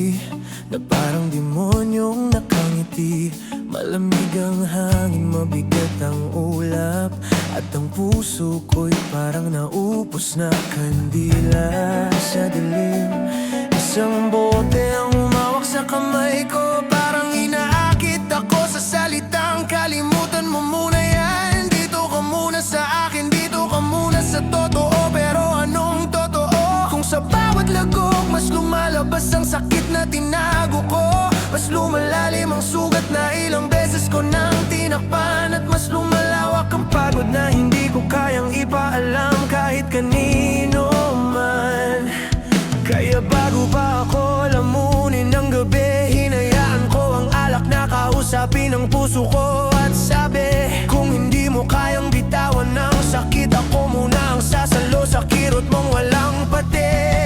gabi na parang demonyong nakangiti. Malamig ang hangin, mabigat ang ulap, at ang puso ko'y parang naupos na kandila. Sa dilim, isang bote ang humawak sa kamay ko. Parang inaakit ako sa salitang kalimutan mo muna yan. Dito ka muna sa akin, dito ka muna sa totoo. Pero anong totoo? Kung sa bawat lagok mas lumalabas ang sakit na tinago ko, mas lumalalim ang sugat na ilang beses ko nang tinakpan, at mas lumalawak ang pagod na hindi ko kayang ipaalam kahit kanino man. Kaya bago pa ako lamunin ng gabi, hinayaan ko ang alak na kausapin ang puso ko at sabi, kung hindi mo kayang bitawan ng sakit, ako muna ang sasalo sa kirot mong walang pati.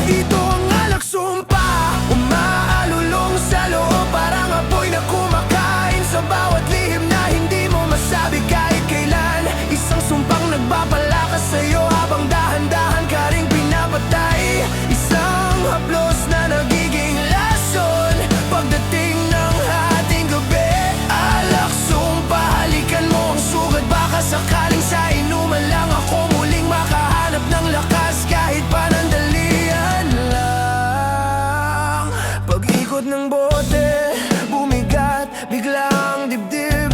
Dito ang alak sumpa, umaalulong sa loob, parang apoy na kumakain sa bawat lihim na hindi mo masabi kahit kailan. Isang sumpang nagpapalakas sa'yo habang dahan-dahan ka ring pinapatay. Isang haplos na nagiging lason pagdating ng ating gabi. Alak sumpa, halikan mo ang sugat, baka sakaling sa inuman lang ako muling makahanap ng lakas kahit panandalian lang. Pag-ikot ng bote, bumigat bigla ang dibdib.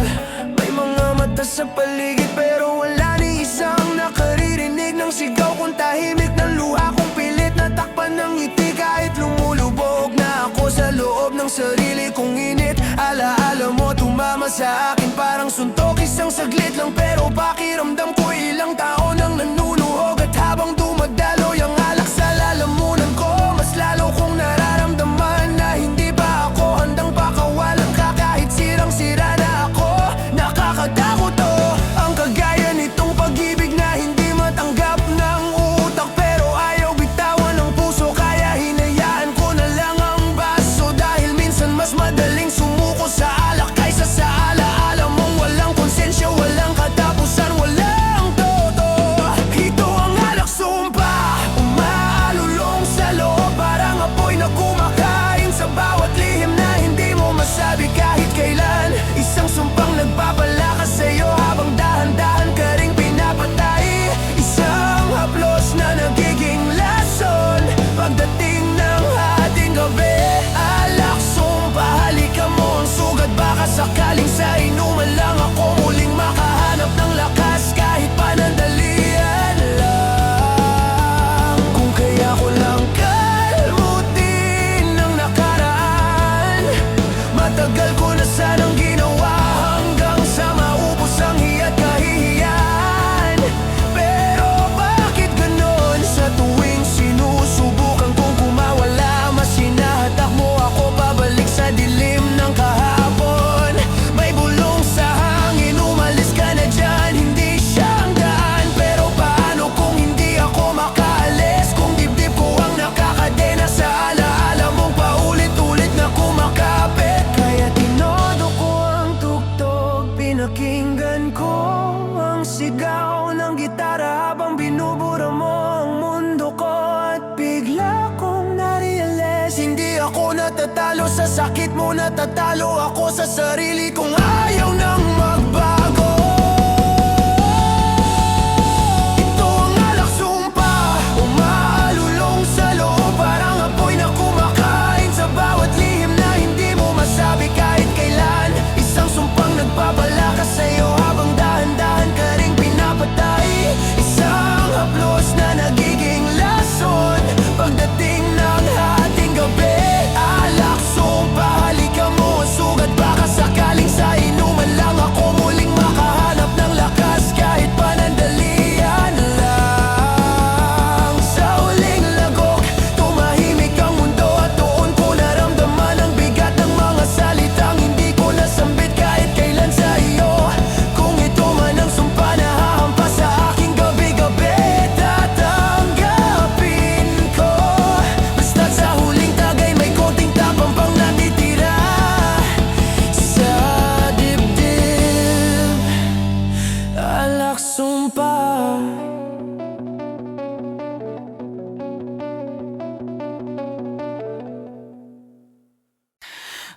May mga mata sa paligid pero wala ni isang nakaririnig ng sigaw kong tahimik, ng luha kong pilit na takpan ng ngiti. Kahit lumulubog na ako sa loob ng sarili kong init, alaala mo tumama sa akin parang suntok. Isang saglit lang pero pakiramdam ko ilang taon nang nanunuhog. At habang dumadaloy ang alak sa lalamunan ko, mas lalo kong nararamdaman na hindi pa ako handang pakawalan ka. Kahit sirang-sira na ako, nakakatakot to. Ang kagaya nitong pag-ibig na hindi matanggap ng utak, pero ayaw bitawan ng puso, kaya hinayaan ko na lang ang baso. Dahil minsan mas madaling sumuko sa alak kaysa sa alaala mong walang konsensya, walang katapusan, walang todo. Ito ang alak sumpa, umaalulong sa loob, parang apoy na kumakain sa bawat lihim na hindi mo masabi kahit kailan. Isang sumpang nagpapalakas sa'yo habang dahan-dahan ka ring pinapatay. Isang haplos na nagiging lason pagdating ng ating gabi. Alak sumpa, halikan mo ang sugat, baka sakaling sa inuman lang ako muling makahanap ng lakas kahit panandalian lang. Kung kaya ko lang kalmutin ang nakaraan, matagal ko na sanang ginawa hanggang sa maubos ang hiyat kahihiyan. Pero bakit ganon? Sa tuwing sinusubukan kong kumawala, mas hinahatak mo ako pabalik sa dilim ng kahapon. May bulong sa hangin, umalis ka na dyan, hindi siya ang daan. Pero paano kung hindi ako makaalis? Kung dibdib ko ang nakakadena sa alaala mong paulit-ulit na kumakapit. Kaya tinodo ko ang tugtog, pinakinggan ko ang sigaw ng gitara habang binubura mo ang mundo ko. At bigla kong narealize, hindi ako natatalo sa sakit mo, natatalo ako sa sarili kong ayaw nang magbago. Ito ang alak sumpa, umaalulong sa loob, parang apoy na kumakain sa bawat lihim na hindi mo masabi kahit kailan. Isang sumpang nagpapalakas sa'yo habang dahan-dahan ka ring pinapatay. Isang haplos na nagiging lason pagdating ng ating gabi. Alak sumpa, halikan mo ang sugat, baka sakaling sa inuman lang ako muling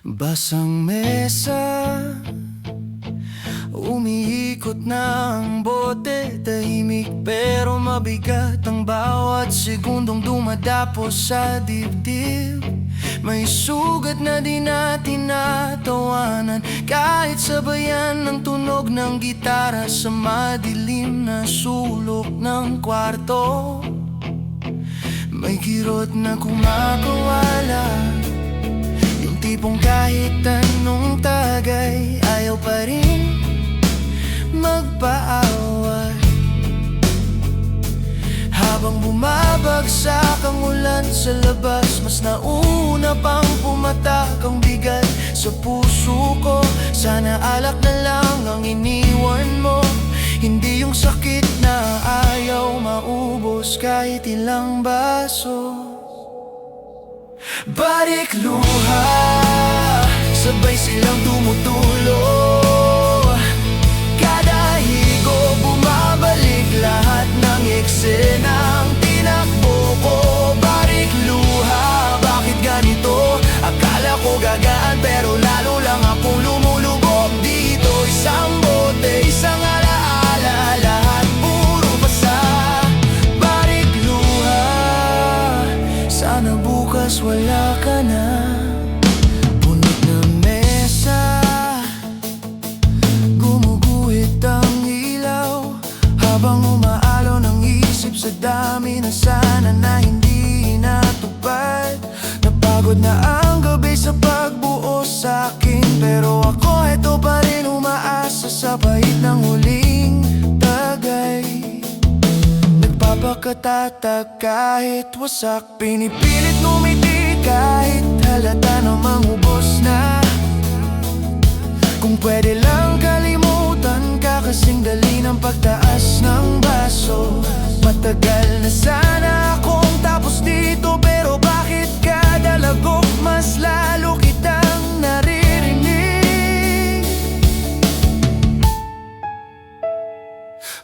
Basang mesa, umiikot na ang bote. Tahimik pero mabigat ang bawat segundong dumadapos sa dibdib. May sugat na di natin natawanan, kahit sabayan ng tunog ng gitara sa madilim na sulok ng kwarto. May kirot na kumakawala, yung tipong kahit anong tagay ayaw pa rin magpaaway. Habang bumabagsak ang ulan sa labas, mas nauna pang pumatak ang bigat sa puso ko. Sana alak na lang ang iniwan mo, hindi yung sakit na ayaw maubos kahit ilang baso. Balik luha, sabay silang tumutulo. Kada higo bumabalik lahat ng eksenang tinakbo ko. Balik luha, bakit ganito? Akala ko gagaan pero lalo lang akong lumulubog dito. Isang bote, isang alaala, lahat puro basa. Balik luha, sana bukas wala ka na. Punot na mesa, gumuguhit ang ilaw, habang umaalon ang isip sa dami na sana na hindi natupad. Napagod na ang gabi sa pagbuo sa'kin, pero ako eto pa rin umaasa sa pahit ng huling tagay. Nagpapakatatag kahit wasak, pinipilit ngumiti kahit halata namang ubos na. Kung pwede lang kalimutan ka, kasing dali ng pagtaas ng baso. Matagal na sana akong tapos dito, pero bakit kada lagok mas lalo kitang naririnig?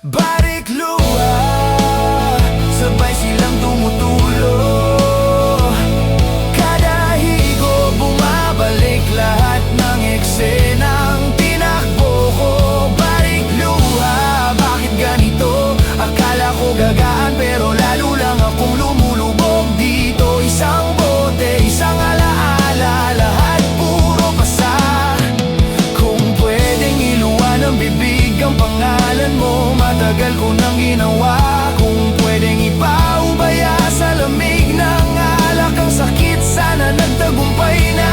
Balik luha, sabay silang tumutulo. Kada higo bumabalik lahat ng eksenang tinakbo ko. Balik luha, bakit ganito? Akala ko gagaan pero lalo lang akong lumulubog dito. Isang bote, isang alaala, lahat puro pasa. Kung pwedeng iluwan ng bibig ang pangalan mo, matagal ko nang ginawa. Kung pwedeng ipaubaya sa lamig ng alak ang sakit, sana nagtagumpay na.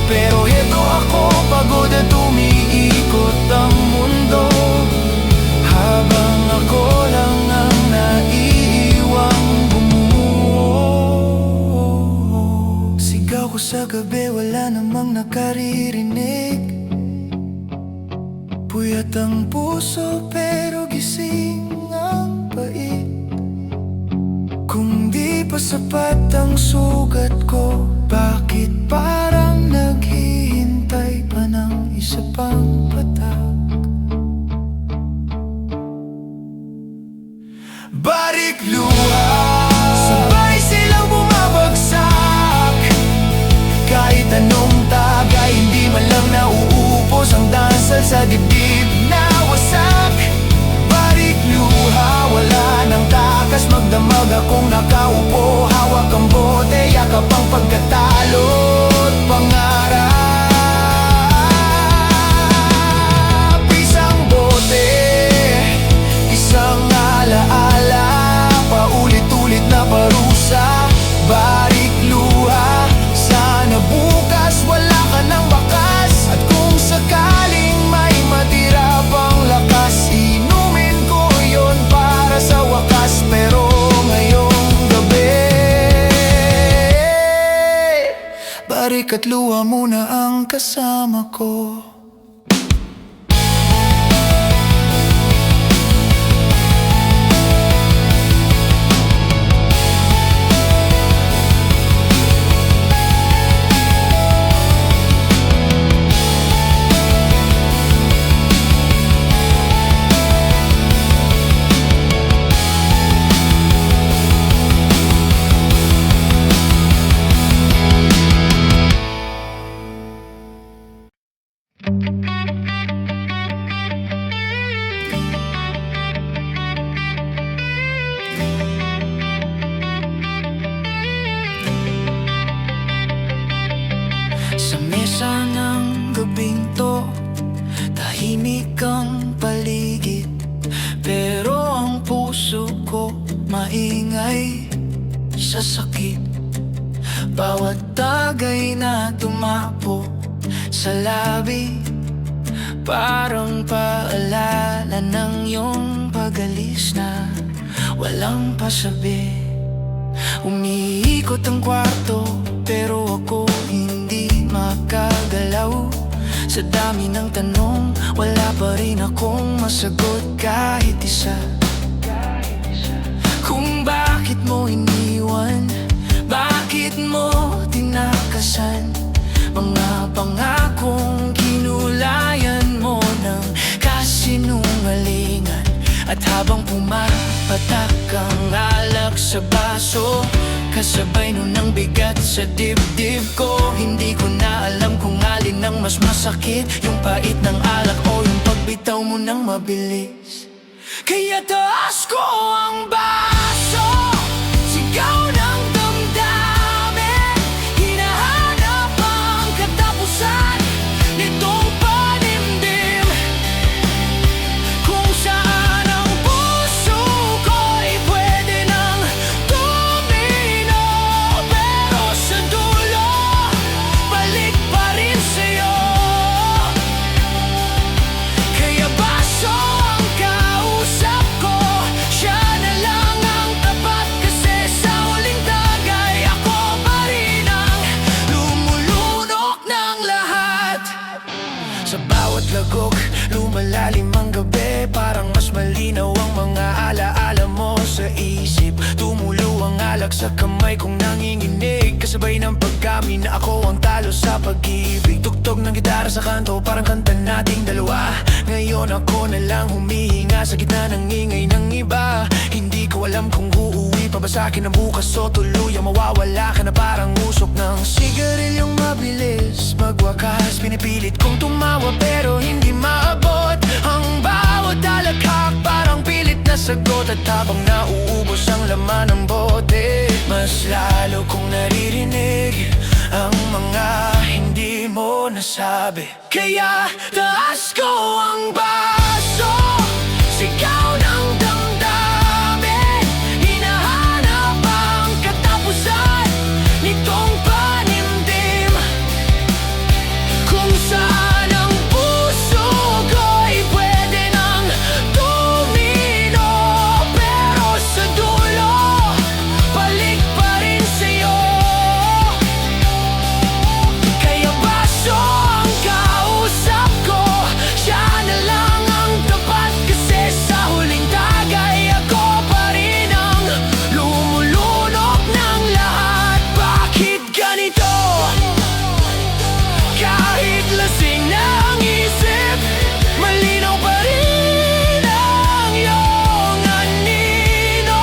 Pero eto ako, pagod at umiikot ang mundo, habang ako lang ang naiiwang bumuo. Sigaw ko sa gabi, wala namang nakaririnig. Puyat ang puso pero gising ang pait. Kung di pa sapat ang sugat ko, bakit parang naghihintay pa ng isa pang patak? Balik luha, sabay silang bumabagsak. Kahit anong tagay, hindi man lang nauupos ang dansal sa dibdib na wasak. Balik luha, wala nang takas, magdamag akong nakaupo. Hawak ang bote, yakap ang pagkatalo't pangarap. Isang bote, isang alaala, paulit-ulit na parusa. Balik luha, sana bukas wala ka ng bakas. At kung sakaling may matira pang lakas, inumin ko yon para sa wakas. Pero ngayong gabi, balik at luha muna ang kasama ko. Sa mesa ng gabing to, tahimik ang paligid, pero ang puso ko maingay sa sakit. Bawat tagay na tumapo sa labi, parang paalala ng iyong pag-alis na walang pasabi. Umiikot ang kwarto pero ako hindi makagalaw. Sa dami ng tanong, wala pa rin akong masagot kahit isa. Kung bakit mo iniwan, bakit mo tinakasan mga pangakong kinulayan mo ng kasinungalingan. At habang pumapatak ang alak sa baso, kasabay nun ang bigat sa dibdib ko. Hindi ko na alam kung alin ang mas masakit, yung pait ng alak o yung pagbitaw mo ng mabilis. Kaya taas ko ang baso, sigaw ng damdamin, hinahanap ang katapusan nitong panimdim, kung saan ang puso ko'y pwede nang tumino, pero sa dulo, balik pa rin sa'yo. Kaya baso ang kausap ko, siya na lang ang tapat, kasi sa huling tagay ako pa rin ang lumulunok ng lahat. Sa bawat lagok, lumalalim ang gabi, parang mas malinaw ang mga alaala mo sa isip. Tumulo ang alak sa kamay kong nanginginig, kasabay ng pagkami na ako ang talo sa pag-ibig. Tugtog ng gitara sa kanto, parang kanta nating dalawa. Ngayon ako na lang humihinga sa gitna ng ingay ng iba. Hindi ko alam kung uuwi pa ba sa'kin ang bukas o tuluyang mawawala ka na parang usok ng sigarilyong mabilis. Magwakas, pinipilit kong tumawa pero hindi maabot ang bawat alakhak, parang pilit na sagot. At habang nauubos ang laman ng bote, mas lalo kong naririnig ang mga hindi mo nasabi. Kaya taas ko ang baso, sigaw ng damdamin, hinahanap ang katapusan nitong panimdim, kung saan ang puso ko'y pwede nang tumino, pero sa dulo, balik pa rin sa'yo. Kaya baso ang kausap ko, siya na lang ang tapat, kasi sa huling tagay ako pa rin ang lumulunok ng lahat. Bakit ganito? Kahit lasing na ang isip, malinaw pa rin ang iyong anino.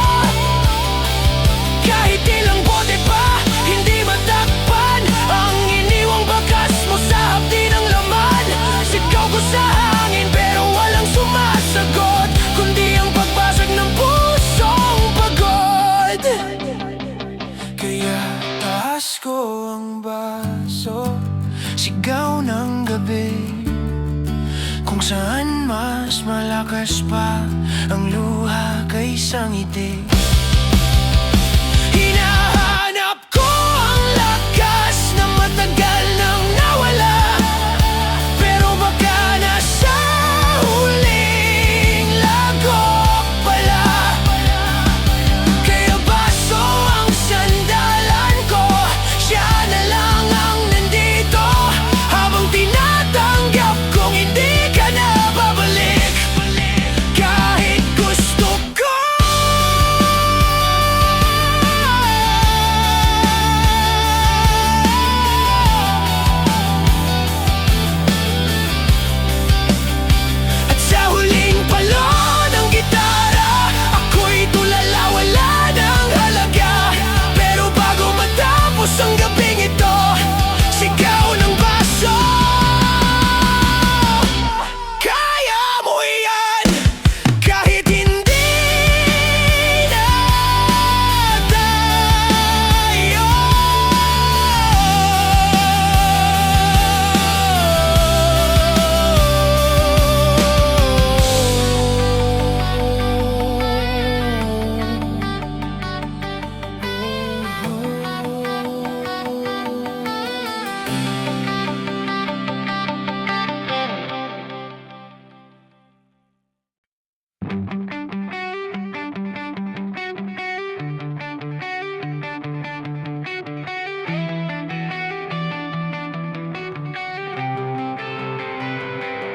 Kahit ilang bote pa, hindi matakpan ang iniwang bakas mo sa hapdi ng laman. Sigaw ko sa hangin pero walang sumasagot, kundi ang pagbasag ng pusong pagod. Kaya taas ko ang baso, sigaw ng gabi, kung saan mas malakas pa ang luha kaysa ngiti. Hinahanap ko ang lakas na matagal nang nawala, pero baka nasa huling lagok pala. Kaya baso ang sandalan ko, siya na lang ang nandito, habang tinatanggap kong hindi ka na babalik. Kahit gusto ko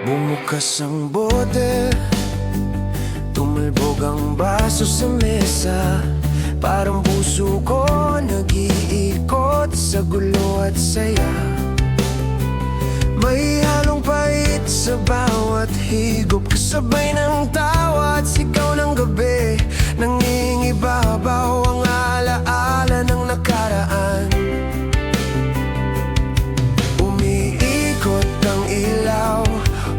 Bumukas ang bote, tumalbog ang baso sa mesa. Parang puso ko nag-iikot sa gulo at saya. May halong pait sa bawat higop, kasabay ng tawa at sigaw ng gabi. Nangingibabaw ang alaala ng nakaraan. Umiikot ang ilaw,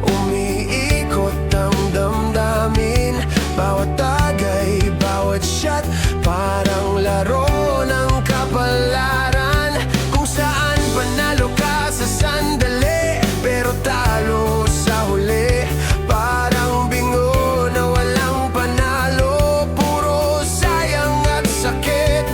umiikot ang damdamin. Bawat tagay, bawat shot, parang laro ng kapalaran. Kung saan panalo ka sa sandali, pero talo sa huli. Parang bingo na walang panalo, puro sayang at sakit.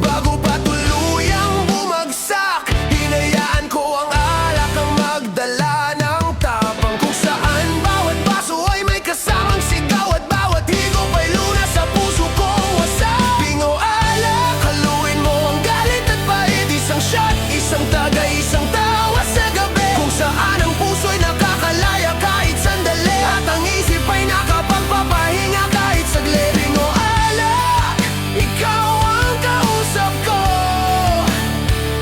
Bago pa tuluyang bumagsak, hinayaan ko ang alak ang magdala ng tapang. Kung saan bawat baso ay may kasamang sigaw, at bawat higop ay lunas sa puso kong wasak. Bingo, alak, haluin mo ang galit at pait. Isang shot, isang tagay, isang tawa sa gabi. Kung saan ang puso'y nakakalaya kahit sandali, at ang isip ay nakapagpapahinga kahit saglit. Bingo, alak, ikaw ang kausap ko,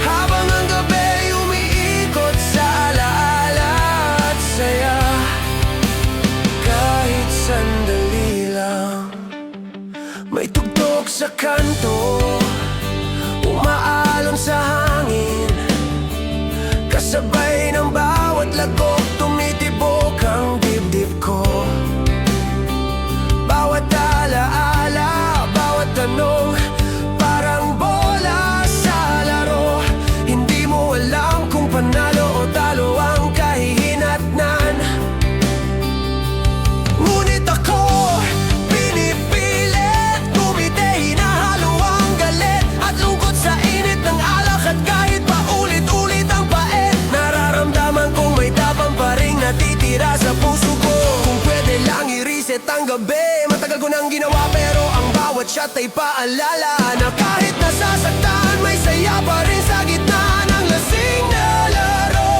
habang ang gabi umiikot sa alaala at saya. Kahit sandali lang, may tugtog sa kanto, umaalon sa hangin. Kasabay ng bawat lagok, tumitibok ang dibdib ko. Bawat alaala, bawat tanong, parang bola sa laro. Hindi mo alam kung panalo o talo ang kahihinatnan. Ngunit ako, pinipilit tumiti, hinahalo ang galit at lungkot sa init ng alak. At kahit paulit-ulit ang pait, nararamdaman kong may tapang pa rin natitira sa puso ko. Kung pwede lang i-reset ang gabi, matagal ko nang ginawa, pero ang bawat shot ay paalala na kahit nasasaktan, may saya pa rin sa gitna ng lasing na laro.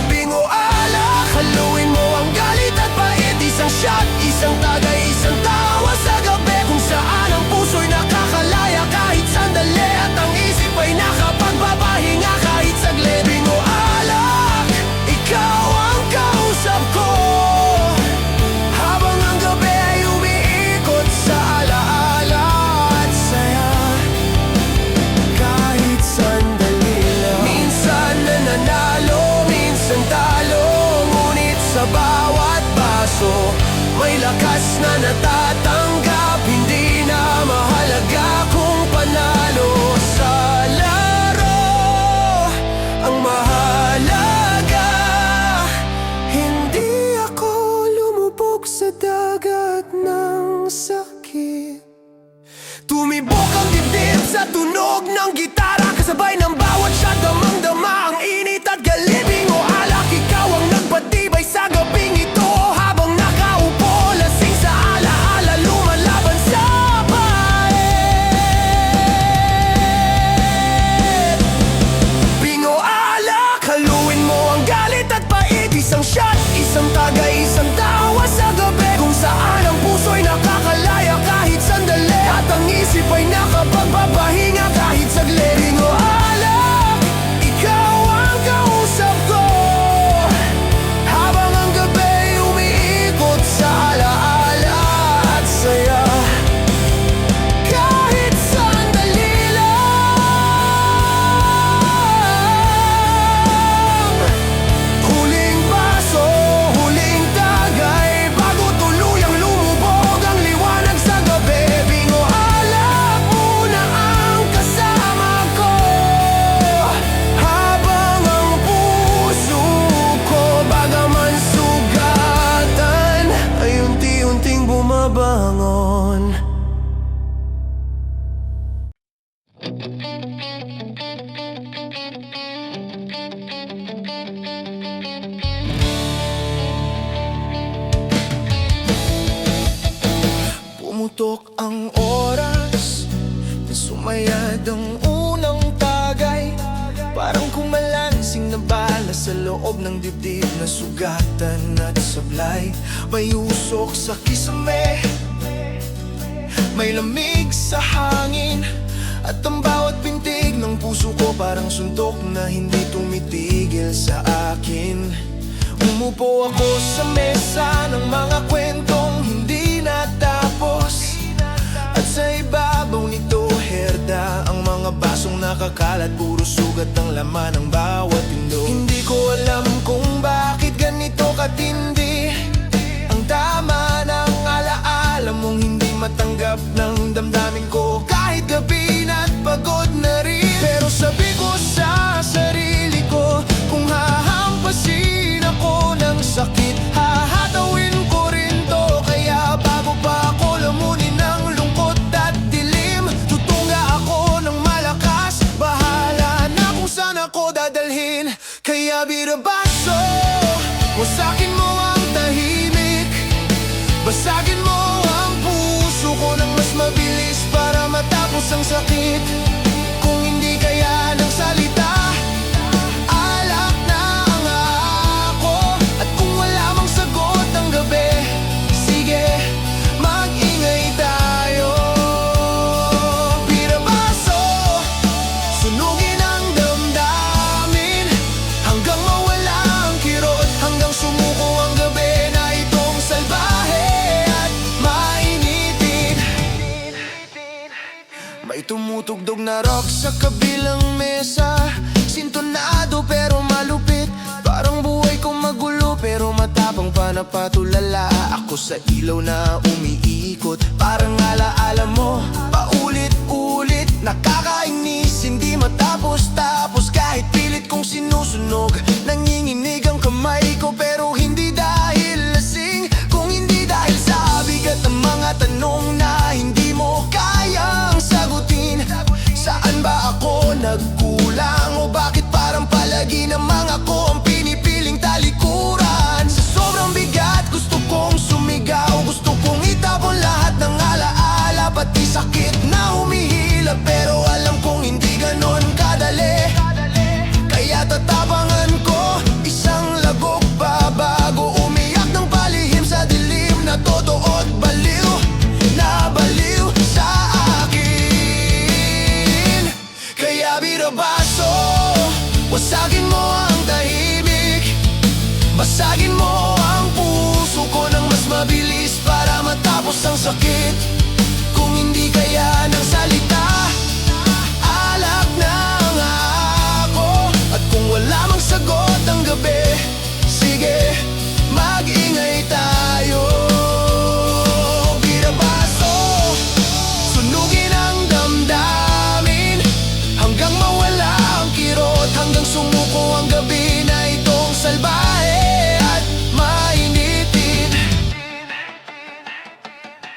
Bingo, alak, haluin mo ang galit at pait. Isang shot, isang tagay, isang tawa sa gabi. Kung saan ang puso'y nakakalaya kahit sandali, at ang isip ay nakapagpapahinga kahit saglit. Bingo, alak, ikaw ang kausap ko, habang ang gabi ay umiikot sa alaala at saya. Kahit singsing na bala sa loob ng dibdib na sugatan at sablay. May usok sa kisame, may lamig sa hangin, at ang bawat pintig ng puso ko parang suntok na hindi tumitigil sa akin. Umupo ako sa mesa ng mga kwentong hindi natapos, at sa ibabaw nito herda ang mga basong nakakalat. Puro sugat ang laman ng bawat pindong. Hindi ko alam kung bakit ganito katindi ang tama ng alaala mong hindi matanggap ng damdamin ko. Kahit gabi na't pagod na rin, pero sabi ko sa sarili ko, kung hahampasin ako ng sakit, hahatawin ko rin to. Kaya bago pa ako lamunin ng lungkot at dilim, tutunga ako ng malakas. Bahala na kung saan ako dadalhin. Kaya birabaso, wasakin mo ang tahimik, basagin mo ang puso ko ng mas mabilis para matapos ang sakit. Kung hindi kaya ng salita, alak na ang ako. At kung wala mang sagot ang gabi, sige, mag-ingay tayo. Birabaso, sunugin ang damdamin hanggang mawala ang kirot, hanggang sumuko ang gabi na itong salbahe at mainitin. May tumutugtog na rock sa kabilang mesa, sintonado pero malupit. Parang buhay ko magulo pero matapang pa na patulala. Ako sa ilaw na umiikot, parang alaala mo paulit-ulit. Nakakainis, hindi matapos-tapos. Kahit pilit kong sinusunog, nanginginig ang kamay ko, pero hindi dahil lasing, kung hindi dahil sa bigat ng mga tanong na hindi mo kayang sagutin. Saan ba ako nagkulang? O bakit parang palagi namang ako ang pinipiling talikuran? Sa sobrang bigat gusto kong sumigaw, gusto kong itapon lahat ng alaala, pati sakit na humihila, pero alam kong hindi ganon kadali. Kaya tatapangan ko isang lagok pa bago umiyak ng palihim sa dilim na totoo at baliw, na baliw sa akin. Kaya birabaso, wasagin mo ang tahimik, basagin mo ang puso ko ng mas mabilis para matapos ang sakit. Kung hindi kaya ng salita, alak na ang ako. At kung wala mang sagot ang gabi, sige, mag-ingay tayo. Birabaso, sunugin ang damdamin hanggang mawala ang kirot, hanggang sumuko ang gabi na itong salbahe at mainitin.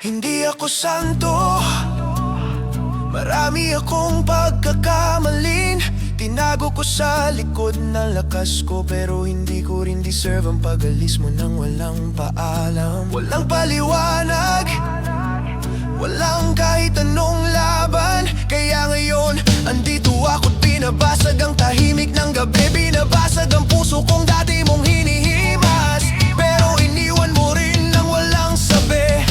Hindi ako santo, marami akong pagkakamalin. Tinago ko sa likod ng lakas ko, pero hindi ko rin deserve ang pag-alis mo nang walang paalam. Walang paliwanag, walang kahit anong laban. Kaya ngayon, andito ako't binabasag ang tahimik ng gabi. Binabasag ang puso kong dati mong hinihimas, pero iniwan mo rin nang walang sabi.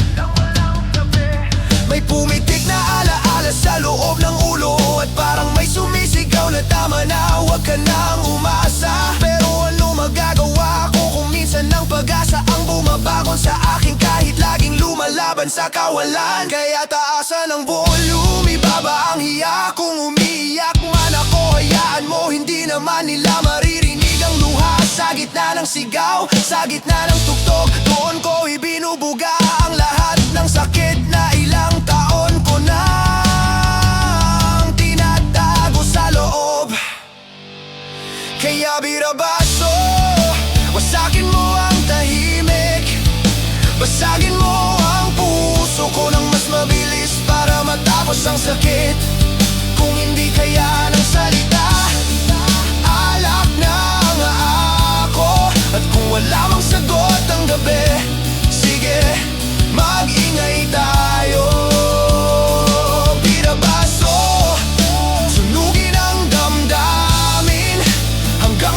May pumitik na alaala sa loob ng ulo, at parang may sumisigaw na tama na, huwag ka nang umasa. Pero ano magagawa ko kung minsan ang pag-asa ang bumabagon sa akin, kahit laging lumalaban sa kawalan. Kaya taasan ang volume, ibaba ang hiya. Kung umiiyak man ako, hayaan mo, hindi naman nila maririnig ang luha. Sa gitna ng sigaw, sa gitna ng tugtog, doon ko ibinubuga ang lahat ng sakit na ilang taon ko nang tinatago sa loob. Kaya birabaso, wasakin mo ang tahimik, basagin mo ang puso ko ng mas mabilis para matapos ang sakit. Kung hindi kaya ng salita, alak na ang ako. At kung wala mang sagot ang gabi, sige, mag-ingay tayo. Birabaso, sunugin ang damdamin hanggang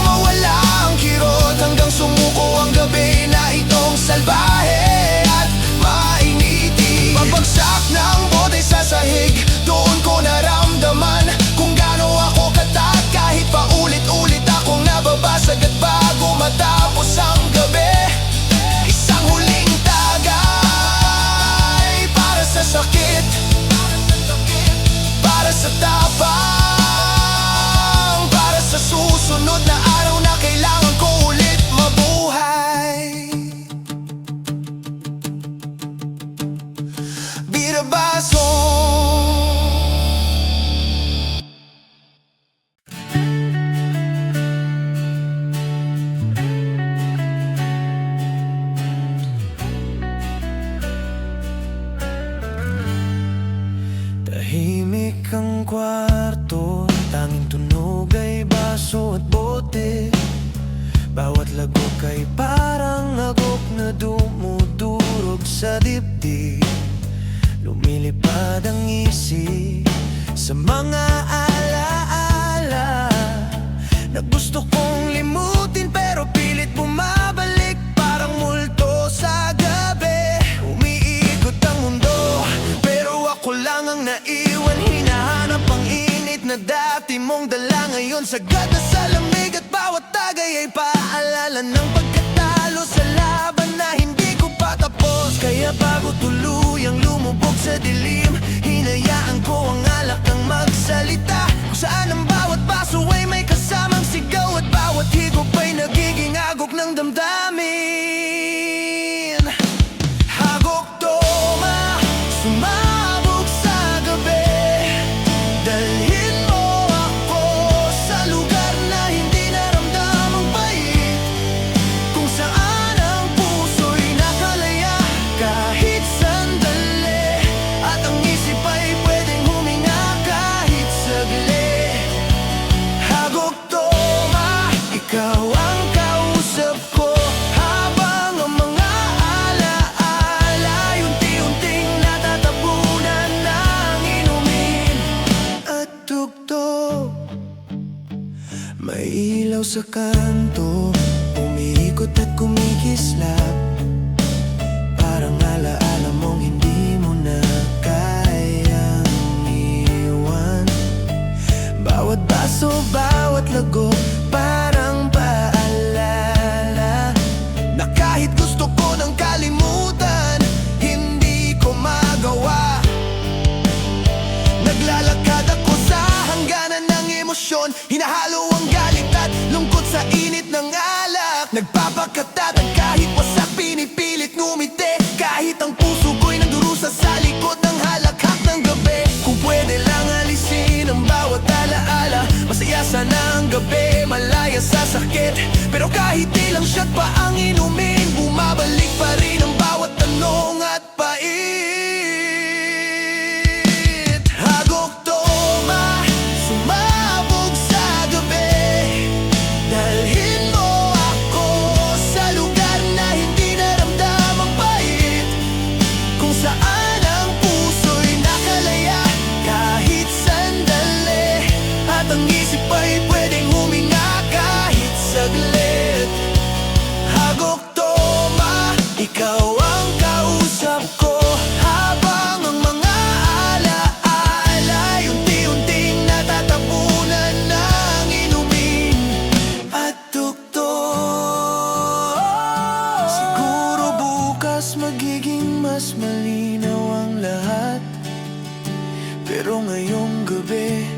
sulat na araw na kailangan ko ulit mabuhay. Birabaso. Tahimik ang kwarto, tanging tunog ay baso at bote. Bawat lagok ay parang agok na dumudurog sa dibdib. Lumilipad ang isip sa mga alaala na gusto kong limutin pero pilit bumabalik parang multo sa gabi. Umiikot ang mundo pero ako lang ang naiwan. Hinahanap ang init na dati mong dala ngayon, sagad na sa lamig at bawat tagay ay paalala ng pagkatalo sa laban na hindi ko pa tapos. Kaya bago tuluyang lumubog sa dilim, hinayaan ko ang alak ang magsalita, kung saan ang bawat baso ay may kasamang sigaw at bawat higop ay nagiging agok ng damdamin. Hagok toma, sumabog sa gabi. Dalhin mo ako sa lugar na hindi naramdamang pait, kung saan ang puso'y nakalaya kahit sandali, at ang isip ay pwedeng huminga kahit saglit. Hagok toma, ikaw ang kausap ko, habang ang mga alaala unti-unting natatabunan ng inumin at tugtog. May ilaw sa kanto, umiikot at kumikislap, parang alaala mong hindi mo na kayang iwan. Bawat baso, bawat lagok, parang paalala na kahit gusto ko ng kalimutan, hindi ko magawa. Naglalakad ako sa hangganan ng emosyon, hinahalo ang galit at lungkot sa init ng alak. Nagpapakatatag kahit wasak, pinipilit ngumiti kahit ang puso ko'y nagdurusa sa likod ng halakhak ng gabi. Kung pwede lang alisin ang bawat alaala, masaya sana ang gabi, malaya sa sakit. Pero kahit ilang shot pa ang inumin, bumabalik pa rin ang bawat tanong at pait. Hagok toma, sumabog sa gabi. Dalhin mo ako sa lugar na hindi naramdamang pait, kung saan ang puso'y nakalaya kahit sandali, at ang isip ay pwedeng huminga kahit saglit. Hagok toma, ikaw ang kausap ko, habang ang mga alaala unti-unting natatabunan ng inumin at tugtog. Siguro bukas magiging mas malinaw ang lahat, pero ngayong gabi,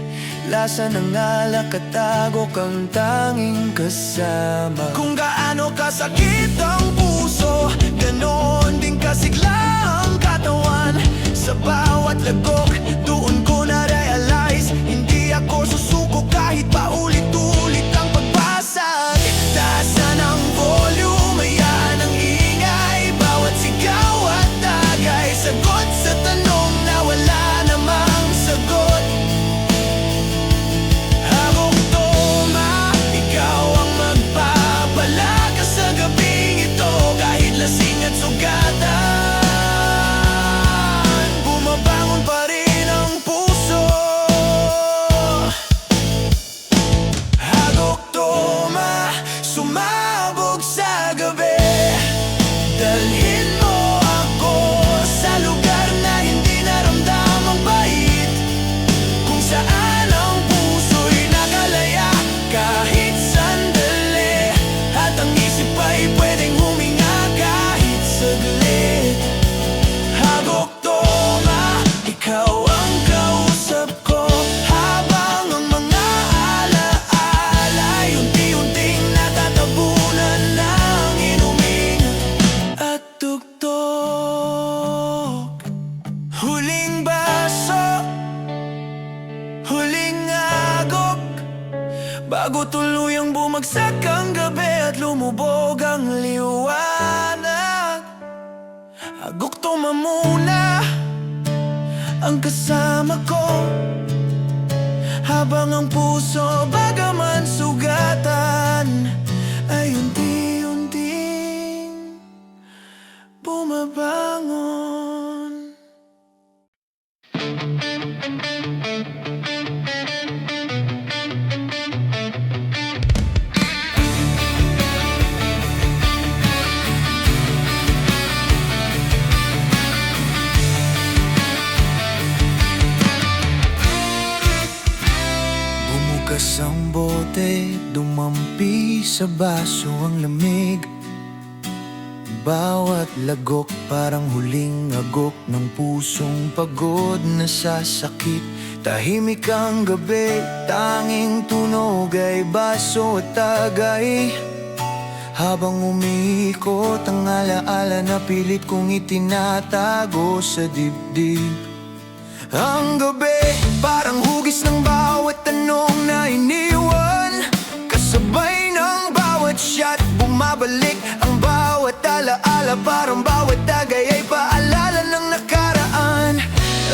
lasa ng alak at tagok ang tanging kasama. Kung gaano kasakit ang puso, ganon din kasigla ang katawan. Sa bawat lagok, doon ko na-realize, hindi ako susuko kahit paulit-ulit ang pagbasag. Taasan ang volume, hayaan ang ingay, bawat sigaw at tagay, sagot sa tanong na wala namang sagot. Hagok toma, ikaw ang magpapalaga sa gabing ito, kahit lasing at sugatan, bumabangon pa rin ang puso. Hagok toma, sumabog sa gabi. Dalhin mo ako sa lugar na hindi naramdamang bait, kung saan ang puso'y nakalaya kahit sandali, at ang isip ay pwedeng huminga kahit saglit. Hagok toma, ikaw ang kausap ko, habang ang mga alaala unti-unting Bumagsak ang gabi at lumubog ang liwanag. Agukto mamuna ang kasama ko, habang ang puso bagaman sugatan ay unti-unting bumabangon. Bumukas ang bote, dumampi sa baso ang lamig. Bawat lagok parang huling agok ng pusong pagod na sasakit. Tahimik ang gabi, tanging tunog ay baso at tagay. Habang umiikot ang alaala na pilit kong itinatago sa dibdib. Ang gabi parang hugis ng bawat tanong na iniwan. Kasabay ng bawat shot, bumabalik ang bawat alaala. Parang bawat tagay ay paalala ng nakaraan.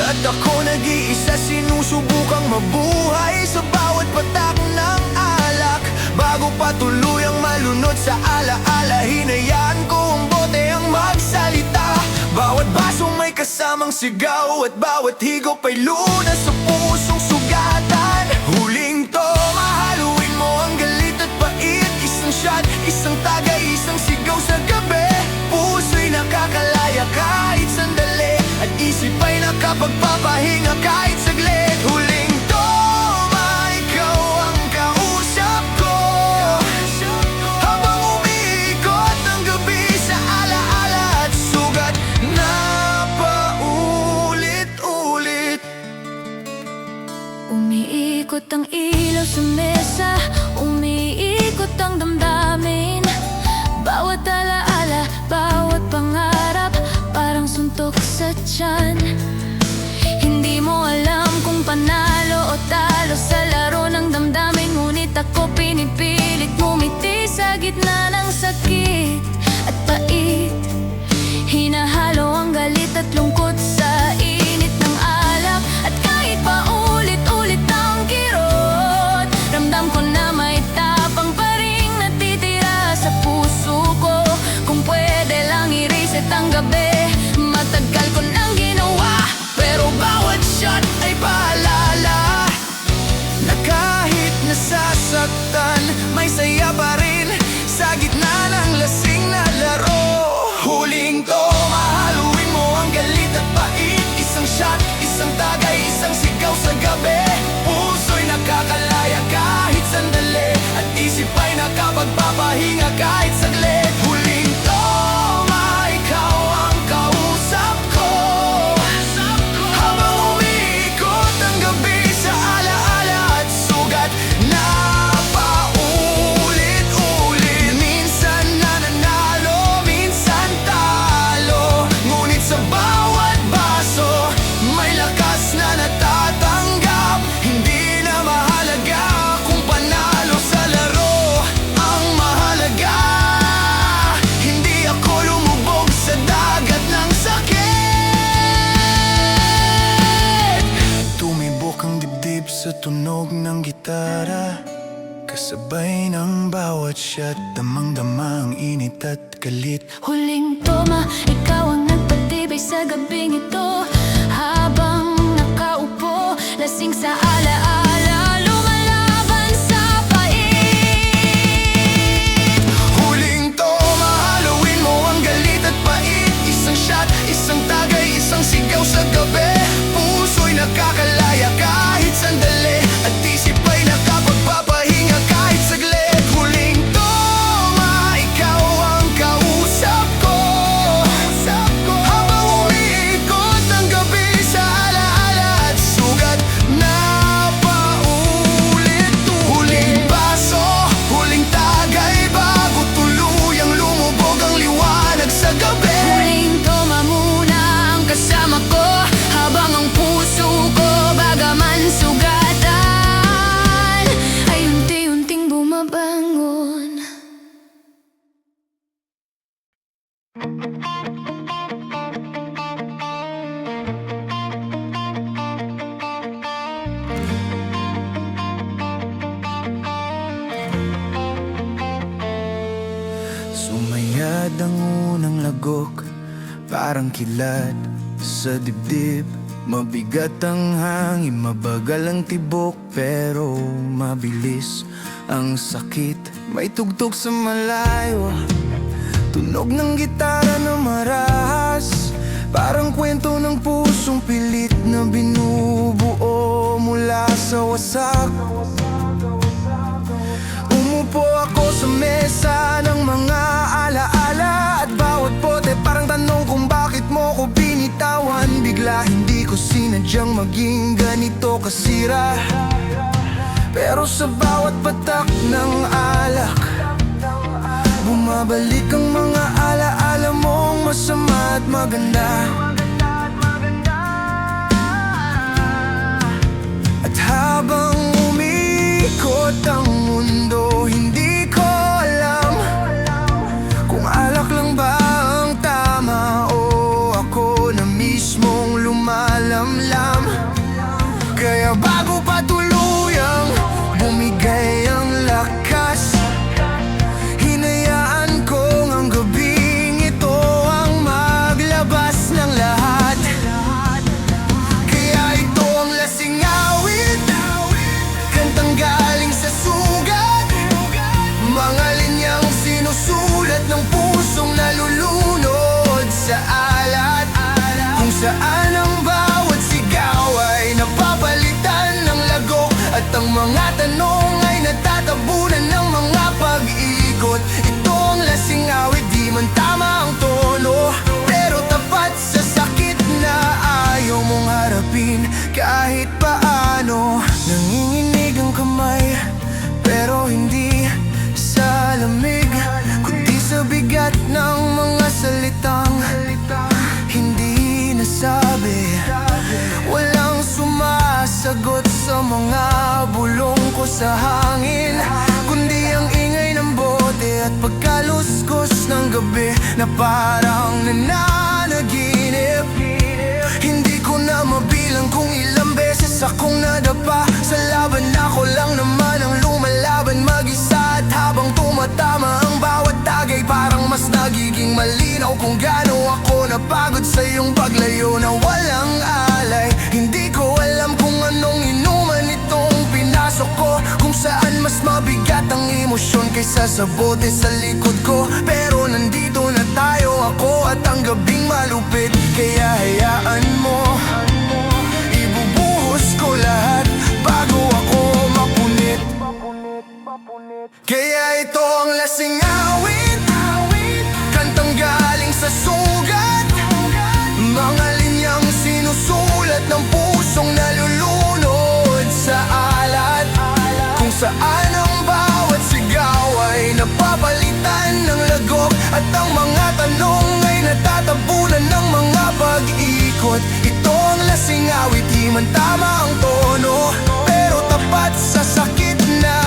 At ako nag-iisa, sinusubukang mabuhay sa bawat patak ng alak. Bago pa tuluyang malunod sa alaala, hinayaan ko ang bote ang magsalita. Bawat baso may kasamang sigaw at bawat higop ay lunas sa pusong sugatan. Huling to, mahaluin mo ang galit at pait. Isang shot, isang tagay, isang sigaw sa gabi. Puso'y nakakalaya kahit sandali, at isip ay nakapagpapahinga kahit saglit. Huling to, ikaw ang kausap ko, habang umiikot ang gabi sa alaala at sugat na paulit-ulit. Umiikot ang ilaw sa mesa, umiikot ang damdamin. Bawat alaala, bawat pangarap, parang suntok sa tiyan. Hindi mo alam kung panalo o talo sa laro ng damdamin, ngunit ako pinipilit ngumiti sa gitna ng sakit at pait. Hinahalo ang galit at lungkot sa init ng alak. At kahit pa ulit-ulit ang kirot, ramdam ko na may tapang pa ring natitira sa puso ko. Kung pwede lang i-reset ang gabi, matagal ko nang ginawa. Pero bawat shot ay paalala na kahit nasasaktan, may saya pa rin sa gitna ng lasing na laro. Huling to, mahaluin mo ang galit at pait. Isang shot, isang tagay, isang sigaw sa gabi. Puso'y nakakalaya kahit sandali, at isip ay nakapagpapahinga kahit saglit. Huling to, ikaw ang kausap ko, habang umiikot ang gabi sa alaala at sugat na paulit-ulit. Minsan nananalo, minsan talo, ngunit sa bawat baso may lakas na natatanggap. Hindi na mahalaga kung panalo sa laro. Ang mahalaga, hindi ako lumubog sa dagat ng sakit. Tumibok ang dibdib sa tunog ng gitara, kasabay ng bawat shot, damang-dama ang init at galit. Huling toma, ikaw ang nagpatibay sa gabing ito, habang nakaupo, lasing sa alaala, lumalaban sa pait. Huling toma, haluin mo ang galit at pait. Isang shot, isang tagay, isang sigaw sa gabi. Puso'y nakakalaya kahit sandali, at isip ay nakapagpapahinga kahit saglit. Huling toma, ikaw ang kausap ko, habang umiikot ang gabi Sumayad ang unang lagok, parang kilad sa dibdib. Mabigat ang hangin, mabagal ang tibok, pero mabilis ang sakit. May tugtog sa malayo, tunog ng gitara na marahas, parang kwento ng pusong pilit na binubuo mula sa wasak. Umupo ako sa mesa ng mga alaala, at bawat bote parang tanong kung bakit mo ko binitawan. Bigla hindi ko sinadyang maging ganito kasira, pero sa bawat patak ng alak, bumabalik ang mga alaala mong masama at maganda. At habang umikot ang mundo, hindi ko alam kung alak lang ba ang tama o ako na mismong lumalamlam. Kaya bago pa tuluyang bumigay ang lakas, hinayaan kong ang gabing ito ang maglabas ng lahat. Kaya ito ang lasing awit, kantang galing sa sugat, mga linyang sinusulat ng pusong nalulunod sa alat, kung saan ang bawat sigaw ay napapalitan ng lagok, at ang mga tanong ay natatabunan ng mga pag-ikot. Ito ang lasing awit, di man tama ang tono, pero tapat sa sakit na ayaw mong harapin kahit paano. Nanginginig ang kamay, pero hindi sa lamig, kundi sa bigat ng mga salitang hindi nasabi. Walang sumasagot sa mga bulong ko sa hangin, kundi ang ingay ng bote at pagkaluskos ng gabi na parang nananaginip. Hindi ko na mabilang kung ilang beses akong nadapa sa laban. Ako lang naman ang lumalaban mag-isa, at habang tumatama ang bawat tagay, parang mas nagiging malinaw kung gaano ako napagod sa iyong paglayo na walang alay. Hindi ko alam kung anong inuman itong pinasok ko, kung saan mas mabigat ang emosyon kaysa sa bote sa likod ko. Pero nandito na tayo, ako at ang gabing malupit. Kaya hayaan mo, ibubuhos ko lahat bago ako mapunit. Kaya ito ang lasing awit, kantang galing sa sugat, mga linyang sinusulat ng pusong nalulunod sa alat, kung saan ang bawat sigaw ay napapalitan ng lagok, at ang mga tanong ay natatabunan ng mga pag-ikot. Ito ang lasing awit, di man tama ang tono, pero tapat sa sakit na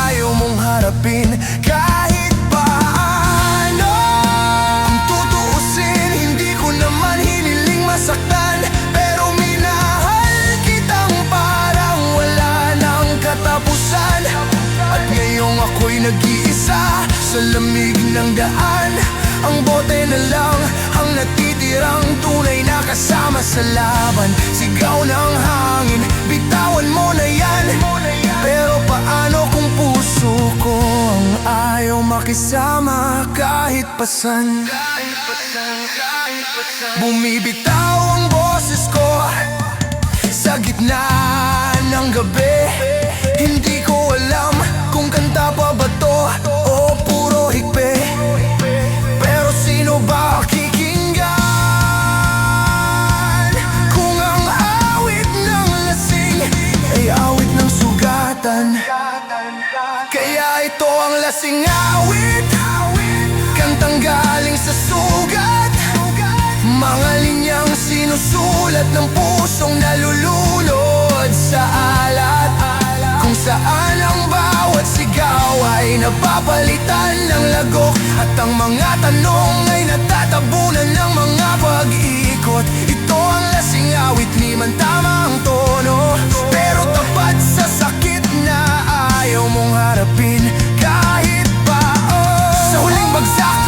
ayaw mong harapin kahit paano. Kung tutuusin, hindi ko naman hiniling masaktan, pero minahal kitang parang wala nang katapusan. At ngayong ako'y nag-iisa sa lamig ng daan, ang bote na lang ang natitirang tunay na kasama sa laban. Sigaw ng hangin, bitawan mo na yan, pero paano kung puso ko ang ayaw makisama kahit pasan? Bumibitaw ang boses ko sa gitna ng gabi. Hindi ko alam kung kanta pa ba to o puro hikpe, pero sino ba kikinggan kung ang awit ng lasing ay awit ng sugatan? Kaya ito ang lasing awit, kantang galing sa sugat, mga linyang sinusulat ng pusong nalulunod sa alat, kung saan ang bawat sigaw ay napapalitan ng lagok, at ang mga tanong ay natatabunan ng mga pag-ikot. Ito ang lasing awit, di man tama ang tono, pero tapat sa sakit na ayaw mong harapin kahit pa. Sa huling bagsak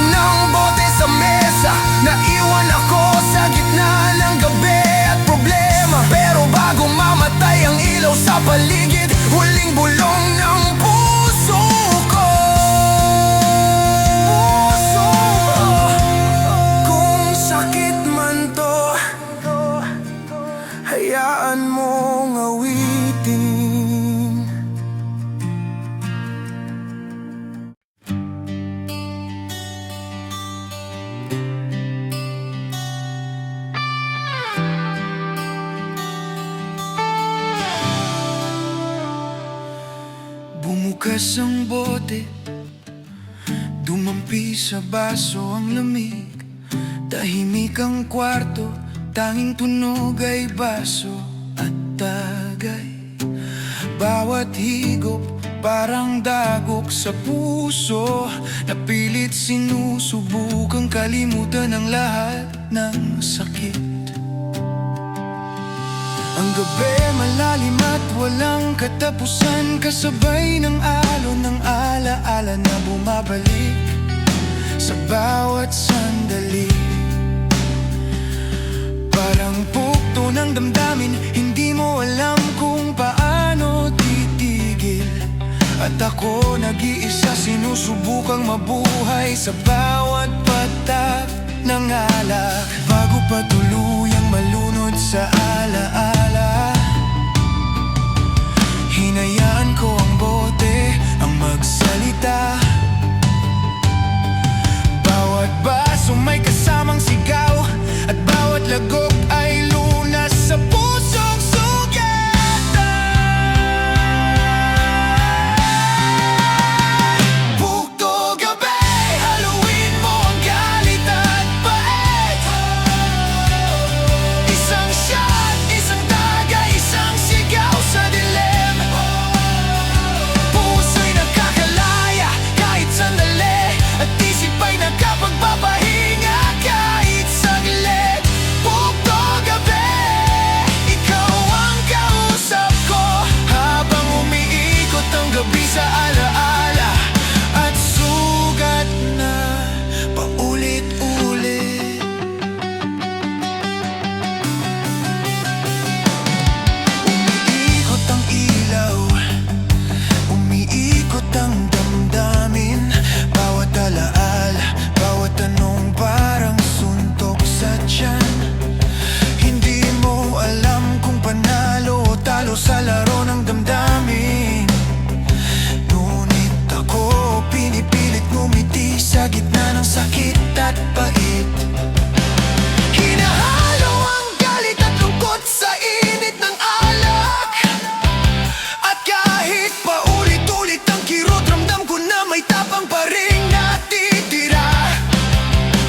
Tumagas ang bote, dumampi sa baso ang lamig. Tahimik ang kwarto, tanging tunog ay baso at tagay. Bawat higop parang dagok sa puso, napilit sinusubukang kalimutan ang lahat ng sakit. Ang gabi malalim at walang katapusan, kasabay ng alon ng alaala na bumabalik sa bawat sandali. Parang bugto ng damdamin, hindi mo alam kung paano titigil. At ako nag-iisa, sinusubukang mabuhay sa bawat patak ng alak. Bago pa tuluyang malunod sa alaala, hinayaan ko ang bote ang magsalita. Bawat baso may kasamang sigaw, at bawat lagok ay lunas sa pusong sugatan. Bugto gabi, haluin mo ang galit at pait. Isang shot, isang tagay, isang sigaw sa dilim. Puso'y nagkakalaya kahit sandali, at isip ay nakapagpapahinga kahit saglit. Bugto gabi, ikaw ang kausap ko, habang umiikot ang gabi sa alaala at sugat na paulit-ulit. Umiikot ang ilaw, umiikot ang damdamin. Bawat alaala, bawat tanong parang suntok sa tiyan. Hindi mo alam kung panalo o talo sa laro ng damdamin. Ngunit ako pinipilit ngumiti sa gitna ng sakit at pait. Hinahalo ang galit at lungkot sa init ng alak, at kahit paulit-ulit ang kirot, ramdam ko na may tapang pa rin natitira.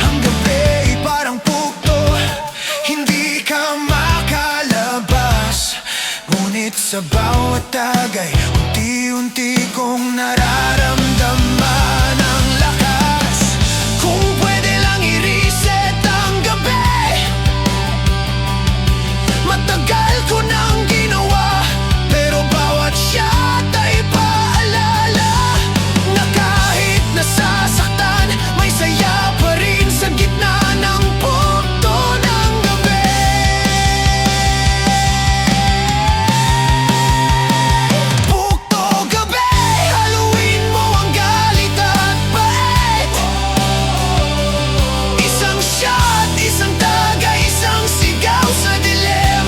Ang gabi parang bugto, hindi ka makalabas. Ngunit sa bawat tagay, unti-unti kong nararamdaman ang lakas. Kung pwede lang i-reset ang gabi, matagal ko nang ginawa, pero bawat shot ay paalala na kahit nasasaktan, may saya pa rin sa gitna ng bugto ng gabi. Bugto gabi, haluin mo ang galit at pait. Isang shot, isang tagay, isang sigaw sa dilim.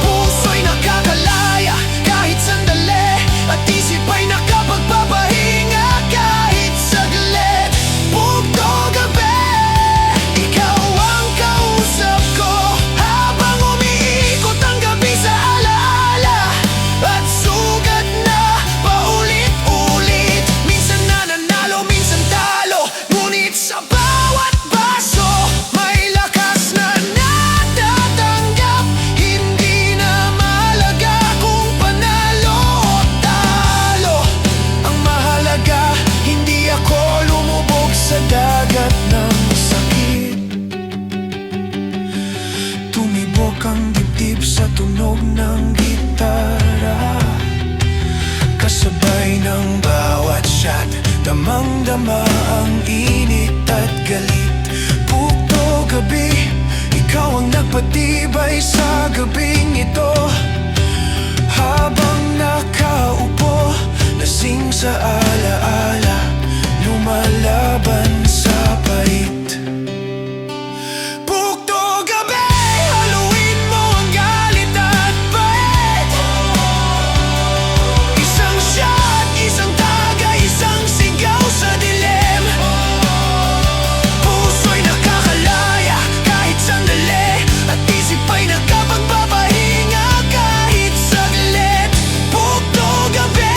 Puso'y nagkakalaya kahit sandali, at isip ay nakapagpapahinga kahit saglit. Bugto gabi, ikaw ang kausap ko, habang umiikot ang gabi sa alaala at sugat na paulit-ulit. Minsan nananalo, minsan talo, ngunit sa bawat baso may lakas na natatanggap. Hindi na mahalaga kung panalo o talo, ang mahalaga hindi ako lumubog sa dagat ng sakit. Tumibok ang dibdib sa tunog ng gitara, kasabay ng bawat shot, damang-dama ang init at galit. Bugto gabi, ikaw ang nagpatibay sa gabing ito. Habang nakaupo, lasing sa alaala, lumalaban sa pait. Bugto gabi, haluin mo ang galit at pait. Isang shot, isang tagay, isang sigaw sa dilim. Puso'y nakakalaya kahit sandali, at isip ay nakapagpapahinga kahit saglit. Bugto gabi,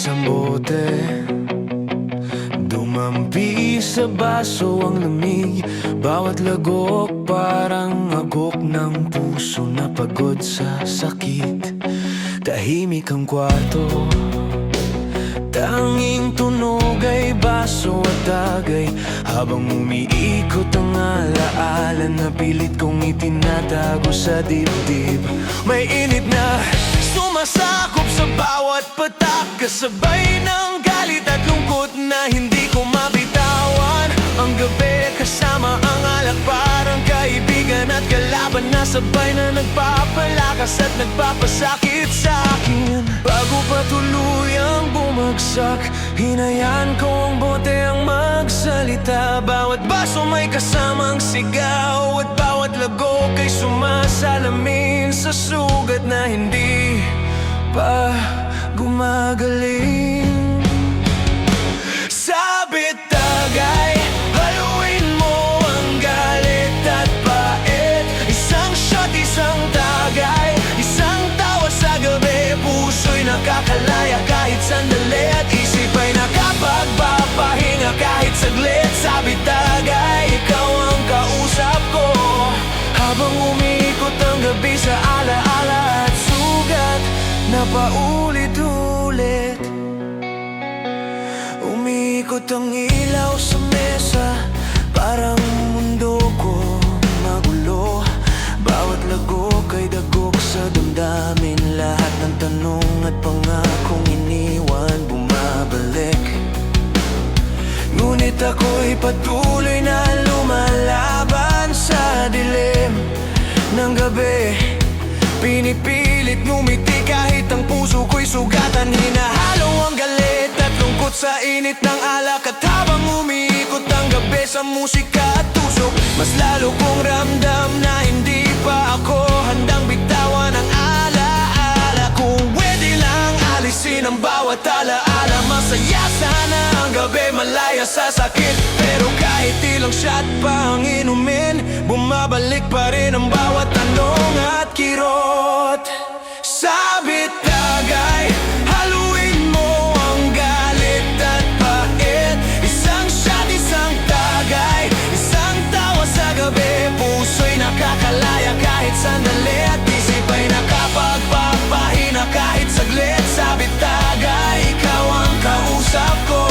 isang bote. Dumampi sa baso ang lamig, bawat lagok parang agok ng puso na pagod sa sakit. Tahimik ang kwarto, tanging tunog ay baso at tagay. Habang umiikot ang alaala na pilit kong itinatago sa dibdib. May init na sumasakop sa bawat patak, kasabay ng galit at lungkot na hindi ko mabitawan. Ang gabi kasama ang alak, parang kaibigan at kalaban na sabay na nagpapalakas at nagpapasakit sa akin. Bago pa tuluyang bumagsak, hinayaan ko ang bote ang magsalita. Bawat baso may kasamang sigaw at bawat lagok ay sumasalamin sa sugat na hindi pa gumagaling. Sabit tagay, haluin mo ang galit at pait. Isang shot, isang tagay, isang tawa sa gabi. Puso'y nakakalaya kahit sandali at isip ay nakapagpapahinga kahit saglit. Sabit tagay, ikaw ang kausap ko habang umiikot ang gabi sa alaala at sugat na paulit-ulit. Umiikot ang ilaw sa mesa, parang mundo ko magulo. Bawat lagok ay dagok sa damdamin, lahat ng tanong at pangakong iniwan bumabalik. Ngunit ako'y patuloy na lumalaban sa dilim ng gabi. Pinipilit ngumiti kahit ang puso ko'y sugatan. Hinahalo ang galit at lungkot sa init ng alak. At habang umiikot ang gabi sa musika at tusok, mas lalo kong ramdam na hindi pa ako handang bitawan ang alaala. Kung pwede lang alisin ang bawat alaala, masaya sana ang gabi, malaya sa sakit. Pero kahit ilang shot pa ang inumin, bumabalik pa rin ang bawat tanong at kirot. Sabit tagay, haluin mo ang galit at pait. Isang shot, isang tagay, isang tawa sa gabi. Puso'y nakakalaya kahit sandali at isip ay nakapagpapahina kahit saglit. Sabit tagay, ikaw ang kausap ko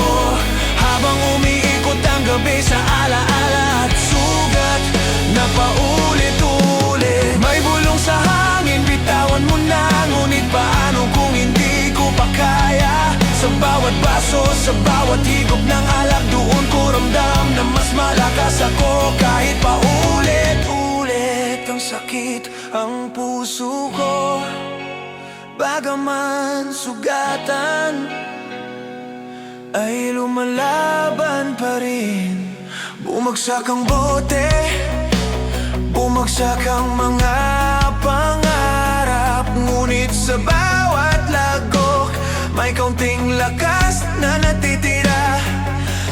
habang umiikot ang gabi sa alaala at sugat na paulit-ulit. May bulong sa hangin, bitawan mo na, ngunit paano kung hindi ko pa kaya? Sa bawat baso, sa bawat higop ng alak, doon ko ramdam na mas malakas ako. Kahit paulit-ulit ang sakit ang puso ko, bagaman sugatan ay lumalaban pa rin. Bumagsak ang bote, bumagsak ang mga pangarap. Ngunit sa bawat lagok, may kaunting lakas na natitira.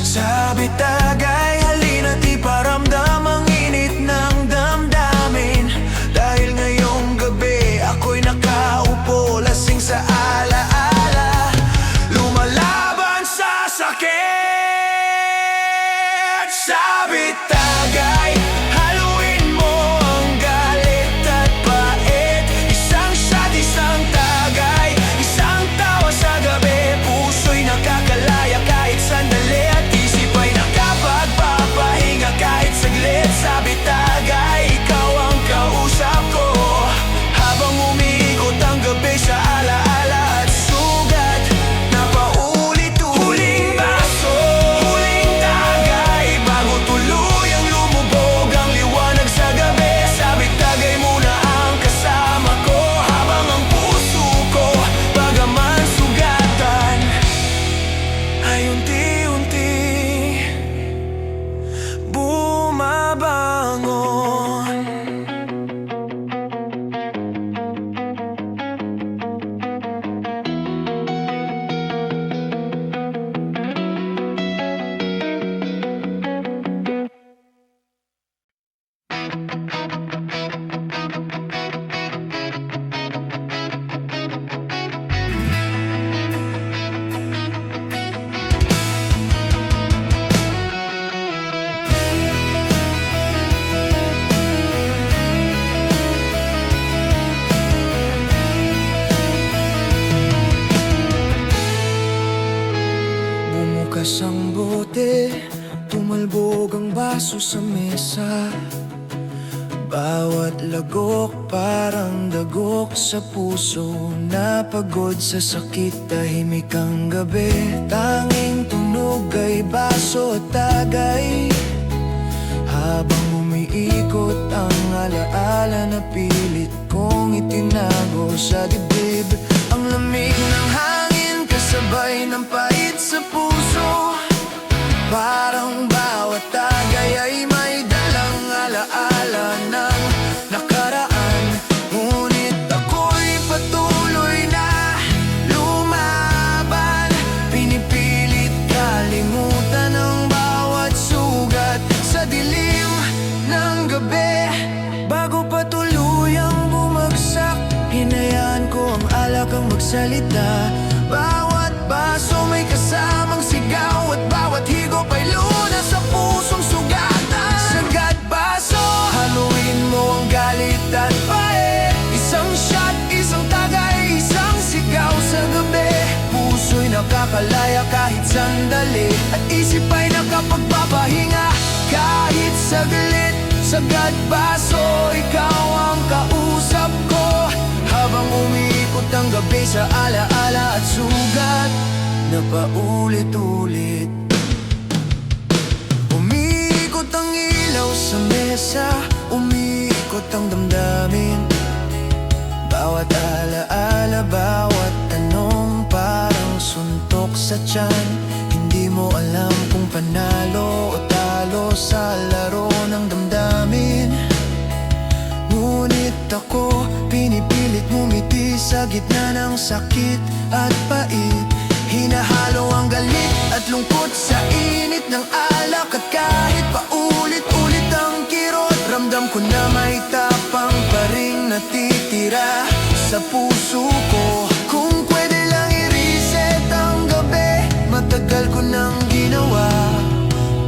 Sabit tagay, halina't iparamdam ang init ng damdamin. Dahil ngayong gabi ako'y nakaupo, lasing sa alaala, lumalaban sa sakit. Sabit tagay, haluin mo ang galit at pait. Isang shot, isang tagay, isang tawa sa gabi. Puso'y nakakalaya kahit sandali at isip ay nakapagpapahinga kahit saglit. Sabit tagay, ikaw ang kausap ko habang umiikot ang gabi sa alaala at sugat na paulit-ulit. Huling baso, huling tagay, bago tuluyan sa mesa. Bawat lagok parang dagok sa puso. Napagod sa sakit, tahimik ang gabi. Tanging tunog ay baso at tagay. Habang umiikot ang alaala na pilit kong itinago sa dibdib. Ang lamig ng hangin kasabay ng pait sa puso. Parang bawat tagay ay may dalang alaala ng nakaraan. Ngunit ako'y patuloy na lumaban. Pinipilit kalimutan ang bawat sugat sa dilim ng gabi. Bago pa tuluyang bumagsak, hinayaan ko ang alak ang magsalita. Bawat baso may kasamang sigaw at bawat higop ay lunas sa pusong sugatan. Sagad baso, haluin mo ang galit at pait. Isang shot, isang tagay, isang sigaw sa gabi. Puso'y nakakalaya kahit sandali, at isip ay nakapagpapahinga kahit saglit. Sagad baso, ikaw ang kausap ko. Habang umiikot ang gabi sa alaala at sugat na paulit-ulit. Umiikot ang ilaw sa mesa, umiikot ang damdamin. Bawat alaala, bawat tanong parang suntok sa tiyan. Hindi mo alam kung panalo o talo sa laro ng damdamin. Ngunit ako, pinipilit ngumiti sa gitna ng sakit at pait. Hinahalo ang galit at lungkot sa init ng alak. At kahit paulit-ulit ang kirot, ramdam ko na may tapang pa ring natitira sa puso ko. Kung pwede lang i-reset ang gabi, matagal ko nang ginawa.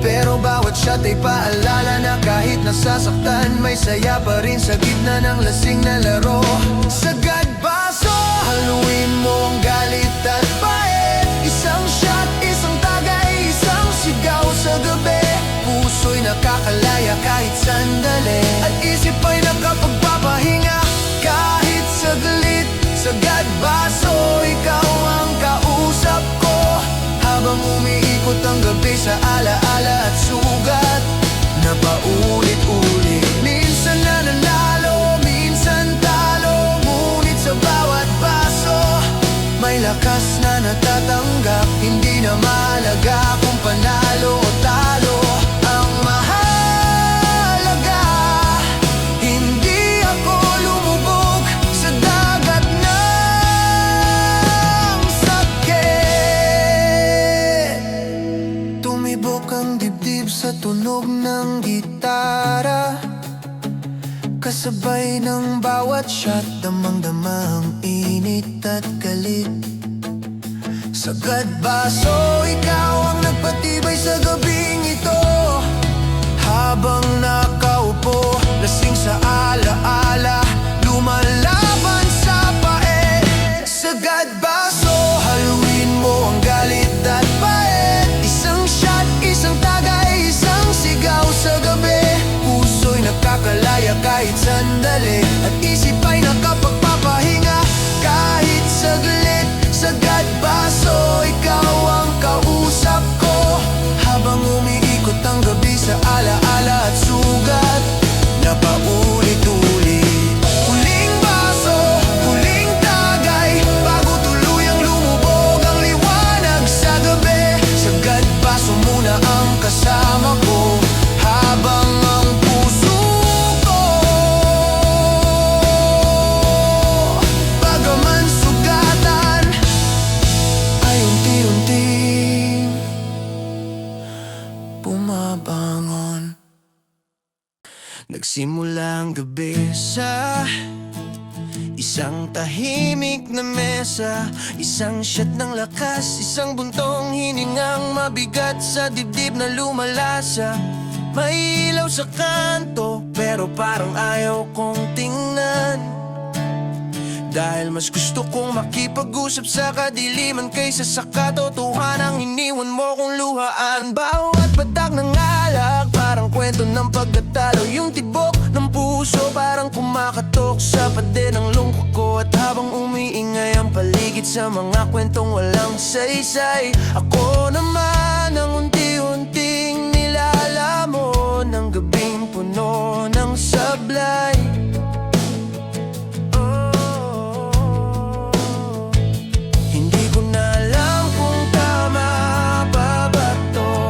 Pero bawat shot ay paalala na kahit nasasaktan, may saya pa rin sa gitna ng lasing na laro. Sagad baso, haluin mo ang galit at pait. Isang shot, isang tagay, isang sigaw sa gabi. Puso'y nakakalaya kahit sandali, at isip ay nakapagpapahinga kahit saglit. Sagad baso, ikaw ang kausap ko. Habang umiikot ang gabi sa alaala at sugat na paulit-ulit. Minsan nananalo, minsan talo, ngunit sa bawat baso may lakas na natatanggap. Hindi na mahalaga kung panalo o talo. Ang mahalaga, hindi ako lumubog sa dagat ng sakit. Tumibok ang dibdib sa tunog ng gitara, kasabay ng bawat shot, damang-dama ang init at galit. Sagad baso, ikaw ang nagpatibay sa gabing ito. Habang nakaupo, lasing sa alaala, lumalaban sa paet. Sagad baso, haluin mo ang galit at paet. Isang shot, isang tagay, isang sigaw sa gabi. Puso'y nakakalaya kahit sandali, at isip ay nakapagpapahinga kahit saglit. Sagad baso, ikaw ang kausap ko. Habang umiikot ang gabi sa alaala at sugat na paulit-ulit. Huling baso, huling tagay, bago tuluyang lumubog ang liwanag sa gabi. Sagad baso muna ang kasama ko, habang ang puso ko bagaman sugatan ay unti-unting bumabangon. Nagsimula ang gabi sa isang tahimik na mesa. Isang shot ng lakas, isang buntong hiningang mabigat sa dibdib na lumalasa. May ilaw sa kanto, pero parang ayaw kong tingnan. Dahil mas gusto kong makipag-usap sa kadiliman kaysa sa katotohanang iniwan mo kong luhaan. Bawat patak ng alak parang kwento ng pagkatalo. Yung tibok ng puso parang kumakatok sa pader ng lungkot ko. At habang umiingay ang paligid sa mga kwentong walang saysay, ako naman ang unti-unting nilalamon ng gabing puno ng sablay. Hindi ko na alam kung tama pa ba to,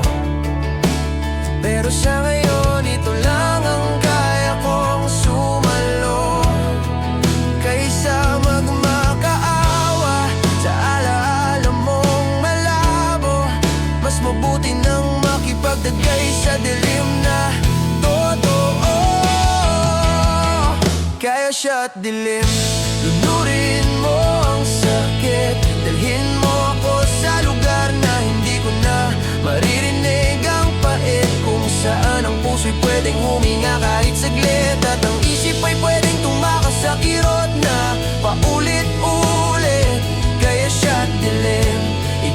pero sa ngayon ito lang ang kaya kong sumalo. Kaysa magmakaawa sa alaala mong malabo, mas mabuti nang makipagdagay sa dilim na totoo. Kaya siya't dilim, lunurin mo ang sakit, dalhin mo ako sa lugar na hindi ko na maririnig ang pait, kung saan ang puso'y pwedeng huminga kahit saglit, at ang isip ay pwedeng tumakas sa kirot na paulit-ulit. Kaya siya't dilim,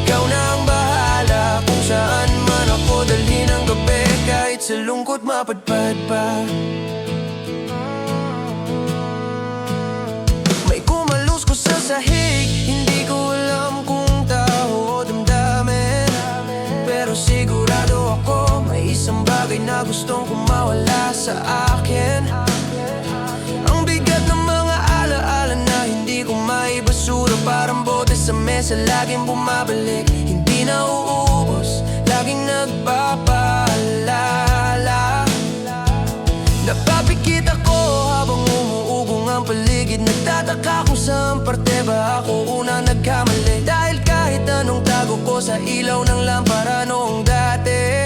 ikaw na ang bahala kung saan man ako dalhin ang gabi, kahit sa lungkot mapadpad pa. May kumalus ko sa sahig, hindi ko alam kung tao o damdamin, pero sigurado ako may isang bagay na gustong kumawala sa akin. Ang bigat ng mga alaala na hindi ko maibasura, parang bote sa mesa laging bumabalik, hindi na uubos, laging nagpapaalala. Napapikit ako habang umuugong ang paligid, nagtataka kung saan parte ba ako unang nagkamali, dahil kahit anong tago ko sa ilaw ng lampara noong dati,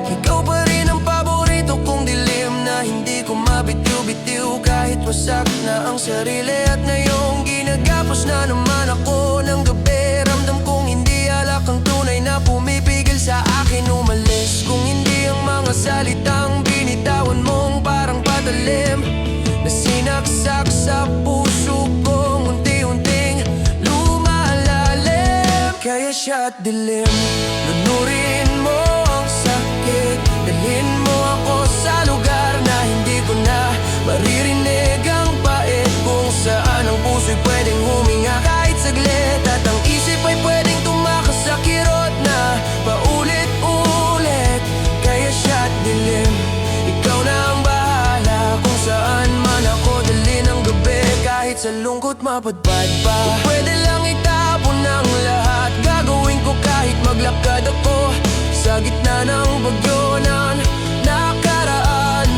ikaw pa rin ang paborito kong dilim na hindi ko mabitiw-bitiw kahit wasak na ang sarili. At ngayong ginagapos na naman ako ng gabi, ramdam kong hindi alak ang tunay na pumipigil sa akin umalis, kung hindi ang mga salitang binitawan mong parang patalim na sinaksak sa puso kong unti-unting lumalalim. Kaya siya't dilim, lunurin mo ang sakit, dalhin mo ako sa lugar na hindi ko na maririnig ang pait, kung saan ang puso'y pwedeng huminga kahit saglit, at ang isip ay pwedeng tumakas sa kirot na paulit-ulit. Kaya siya't dilim, ikaw na ang bahala kung saan man ako dalhin ang gabi, kahit sa lungkot mapadpad pa. Kung pwede lang itapon ang lahat, gagawin ko kahit maglakad ako sa gitna ng bagyo ng nakaraan.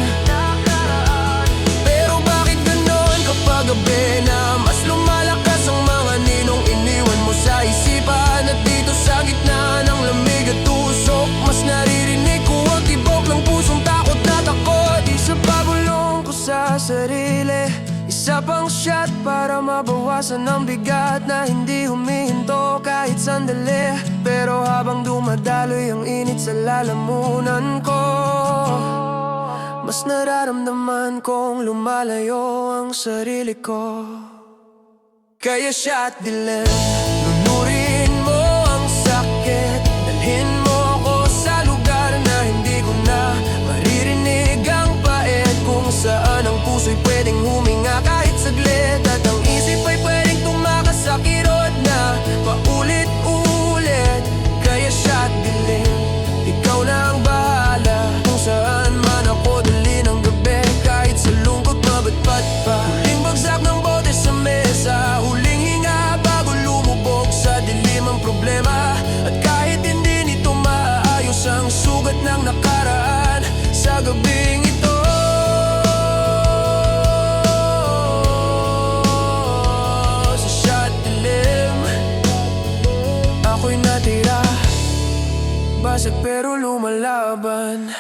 Pero bakit ganon kapag gabi na mas lumalakas ang mga ninong iniwan mo sa isipan, at dito sa gitna ng lamig at tusok, mas naririnig ko ang tibok ng pusong takot na takot. Isa pa bulong ko sa sarili, isa pang shot para mabawasan ang bigat na hindi humihinto kahit sandali. Pero habang dumadaloy ang init sa lalamunan ko, mas nararamdaman kong lumalayo ang sarili ko. Kaya siya't dilim, lunurin mo ang sakit, dalhin mo ako sa lugar na hindi ko na maririnig ang pait, kung saan ang puso'y pwedeng huminga kahit saglit, at ang isip ay pwedeng tumakas sa kirot na paulit-ulit. Kaya siya't dilim, ikaw na ang bahala kung saan man ako dalhin ang gabi, kahit sa lungkot mabatpat pa. Huling bagsak ng bote sa mesa, huling hinga bago lumubog sa dilim ang problema, at kahit hindi nito maaayos ang sugat ng nakaraan sa gabing ito, sa siya't dilim, ako'y natira, basag pero lumalaban.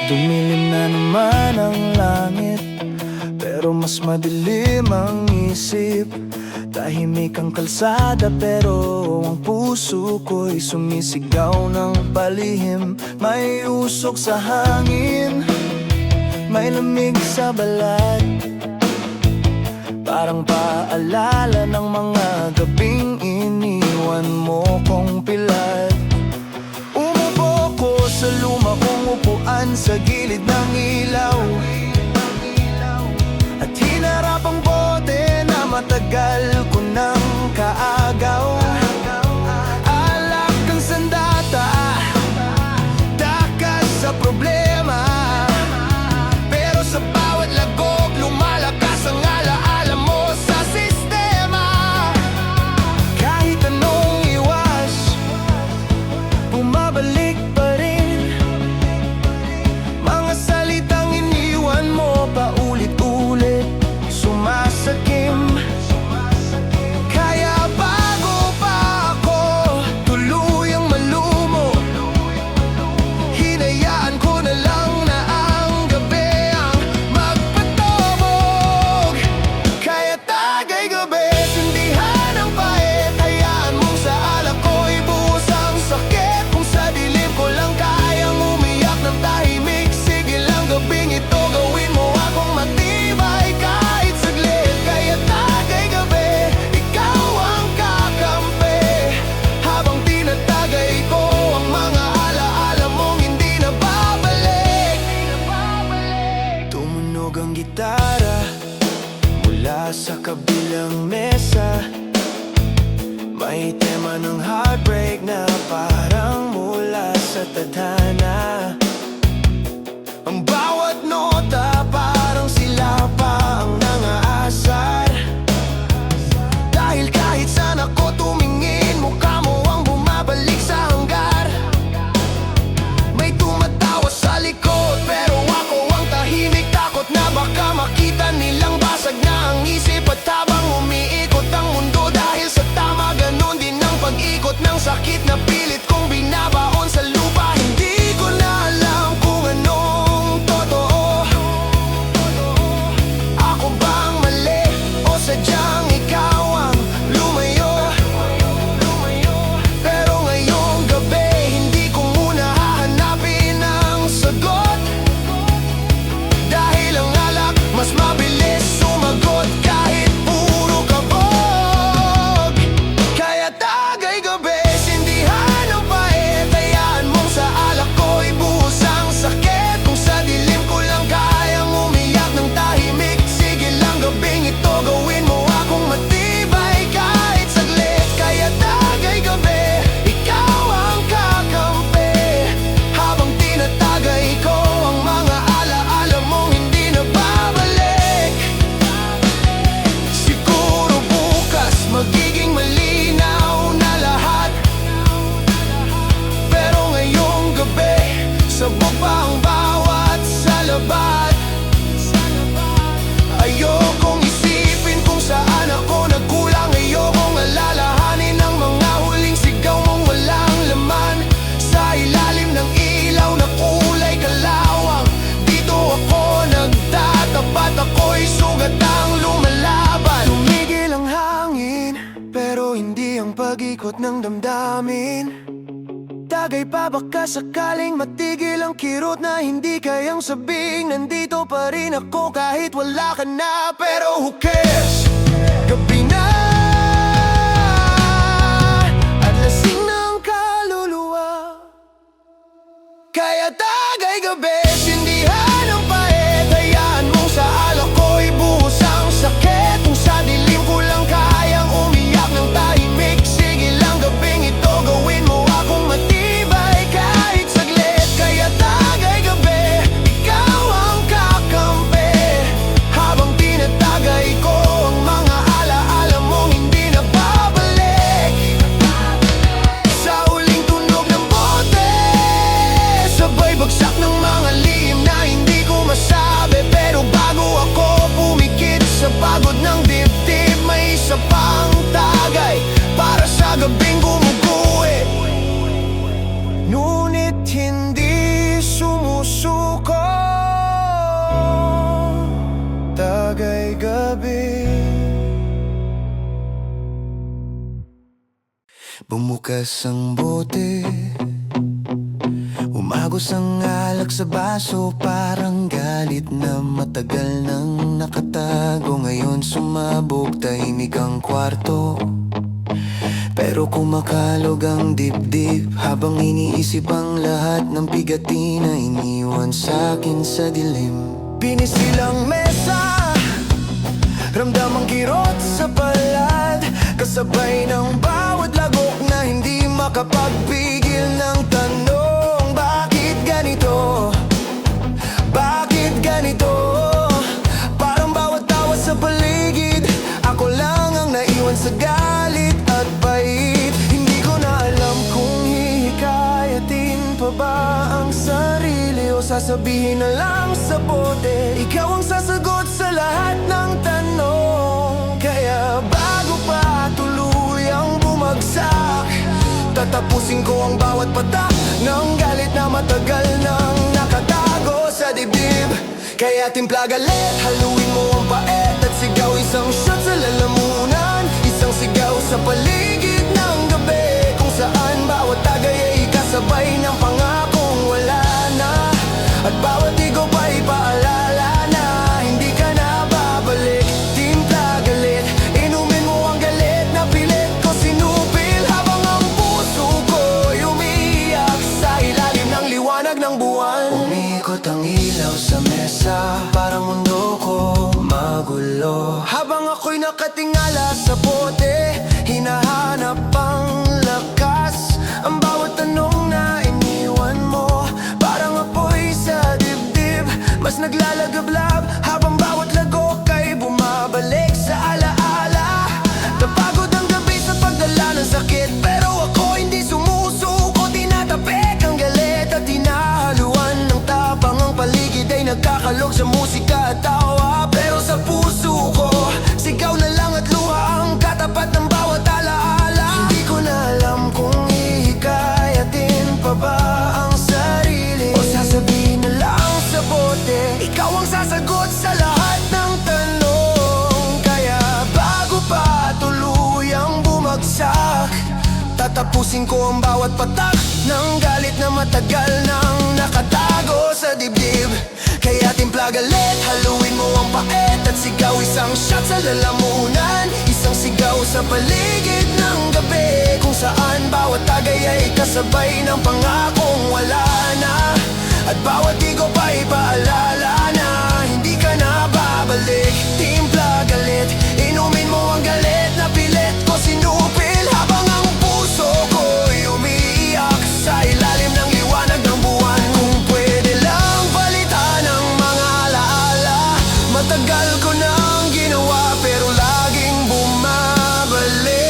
Dumilim na naman ang langit, pero mas madilim ang isip. Tahimik ang kalsada pero ang puso ko'y sumisigaw ng palihim. May usok sa hangin, may lamig sa balat, parang paalala ng mga gabing iniwan mo kong pilat. Umupo ko sa luma kong upuan sa gilid ng ilaw, at hinarap ang bote na matagal ko nang kaagaw. Alak ng sandata, takas sa problema, pero sa bawat lagok lumalakas ang alaala mo sa sistema. Kahit anong iwas, bumabalik pa rin mga salitang iniwan mo paulit-ulit, sumasakim. Kaya bago pa ako tuluyang malumo, hinayaan ko na lang na ang gabi ang magpatubog. Kaya tagay gabi, sindihan ang pait, hayaan mong sa alak ko'y buhos ang sakit. Kung sa dilim ko lang kayang umiyak ng tahimik, sige lang gabing ito, gawin mo akong matibay kahit saglit. Kaya tagay gabi, ikaw ang kakampi, habang tinatagay ko ang mga alaala mong hindi na babalik. Tumunog ang gitara mula sa kabilang mesa, may tema ng heartbreak na parang mula sa tadhana. Ang bawat nota parang sila pa ang nangaasar, dahil kahit saan ako tumingin, mukha mo ang bumabalik sa hanggar. May tumatawa sa likod, pero ako ang tahimik, takot na baka makita nilang basag na ang isip. At habang umiikot ang mundo dahil sa tama, ganon din ang pag-ikot ng sakit na pilit kong binabaon sa lupa. Hindi ko na alam kung anong totoo, ako bang mali o sadyang ikaw ang lumayo. Pero ngayong gabi, hindi ko muna hahanapin ang sagot, dahil ang alak mas mabilis sumagot kahit puro kabog. Kaya tagay gabi, sindihan ang pait, hayaan mong sa alak ko'y buhos ang sakit. Kung sa dilim ko lang kayang umiyak ng tahimik, sige lang gabing ito, gawin mo akong matibay kahit saglit. Kaya tagay gabi, ikaw ang kakampi, habang tinatagay ko ang mga alaala mong hindi na babalik. Siguro bukas magiging malinaw na lahat, pero ngayong gabi, sabog pa ang bawat salabat. Ayokong isipin kung saan ako nagkulang, ayokong alalahanin ang mga huling sigaw mong walang laman. Sa ilalim ng ilaw na kulay kalawang, dito ako nagtatapat, ako'y sugat ang lumalaban. Tumigil ang hangin, pero hindi ang pag-ikot ng damdamin. Tagay pa baka sakaling matigil ang kirot na hindi kayang sabing nandito pa rin ako kahit wala ka na. Pero who cares? Gabi na at lasing ng kaluluwa. Kaya tagay gabi, sindihan ang pait, hayaan mong sa alak ko'y buhos ang sakit. Kung sa dilim ko lang kayang umiyak ng tahimik, sige lang gabing ito, gawin mo akong matibay kahit saglit. Kaya tagay gabi, ikaw ang kakampi, habang tinatagay ko ang mga alaala mong hindi na babalik. Sa huling tunog ng bote, sabay bagsak ng mga lihim na hindi ko masabi. Pero bago ako pumikit sa pagod ng dibdib, may isa pang tagay para sa gabing gumuguhi. Ngunit hindi sumusuko. Tagay gabi. Bumukas ang bote, umagos Natagos ang alak sa baso, parang galit na matagal nang nakatago. Ngayon sumabog, tahimik ang kwarto, pero kumakalog ang dibdib. Habang iniisip ang lahat ng bigati na iniwan sa'kin sa dilim. Pinisilang mesa, ramdam ang kirot sa palad, kasabay ng bawat lagok na hindi makapagpigil ng tanong. Bakit ganito? Bakit ganito? Parang bawat tawa sa paligid, ako lang ang naiwan sa galit at pait. Hindi ko na alam kung hihikayatin pa ba ang sarili o sasabihin na lang sa bote. Ikaw ang sasagot sa lahat ng tanong. Kaya bago pa tuluyang bumagsak, tatapusin ko ang bawat patak ng galit na matagal nang nakatago sa dibdib. Kaya timpla galit, haluin mo ang pait at sigaw. Isang shot sa lalamunan, isang sigaw sa paligid ng gabi, kung saan bawat tagay ay kasabay ng pangakong wala na. At bawat igo pa'y paalala na hindi ka na babalik. Timpla galit, inumin mo ang galit na pilit ko sinupil, habang ang puso ko'y umiiyak sa ilalim ng liwanag ng buwan. Umiikot ang ilaw sa mesa, parang mundo ko magulo. Habang ako'y nakatingala sa bote, hinahanap ang lakas. Ang bawat tanong na iniwan mo, parang apoy sa dibdib, mas naglalagablab. Habang bawat lagok ay bumabalik sa alaala. Napagod ang gabi sa pagdala ng sakit, pero ako hindi sumusuko. Tinatapik ang galit at hinahaluan ng tapang. Ang paligid ay nagkakalog sa musika at tawa, pero sa puso ko sigaw na lang at luha ang katapat ng bawat alaala. Hindi ko na alam kung hihikayatin pa ba ang sarili o sasabihin na lang sa bote. Ikaw ang sasagot sa lahat ng tanong. Kaya bago pa tuluyang bumagsak, tatapusin ko ang bawat patak ng galit na matagal nang nakatago sa dibdib. Kaya timpla galit, haluin mo ang pait at sigaw. Isang shot sa lalamunan, isang sigaw sa paligid ng gabi, kung saan bawat tagay ay kasabay ng pangakong wala na. At bawat igo pa'y paalala na hindi ka na babalik. Timpla galit, inumin mo ang galit na pilit ko sinupil, habang ang puso ko'y umiiyak sa ilalim ng liwanag ng buwan. Kung pwede lang palitan ang mga alaala, matagal ko nang ginawa pero laging bumabalik.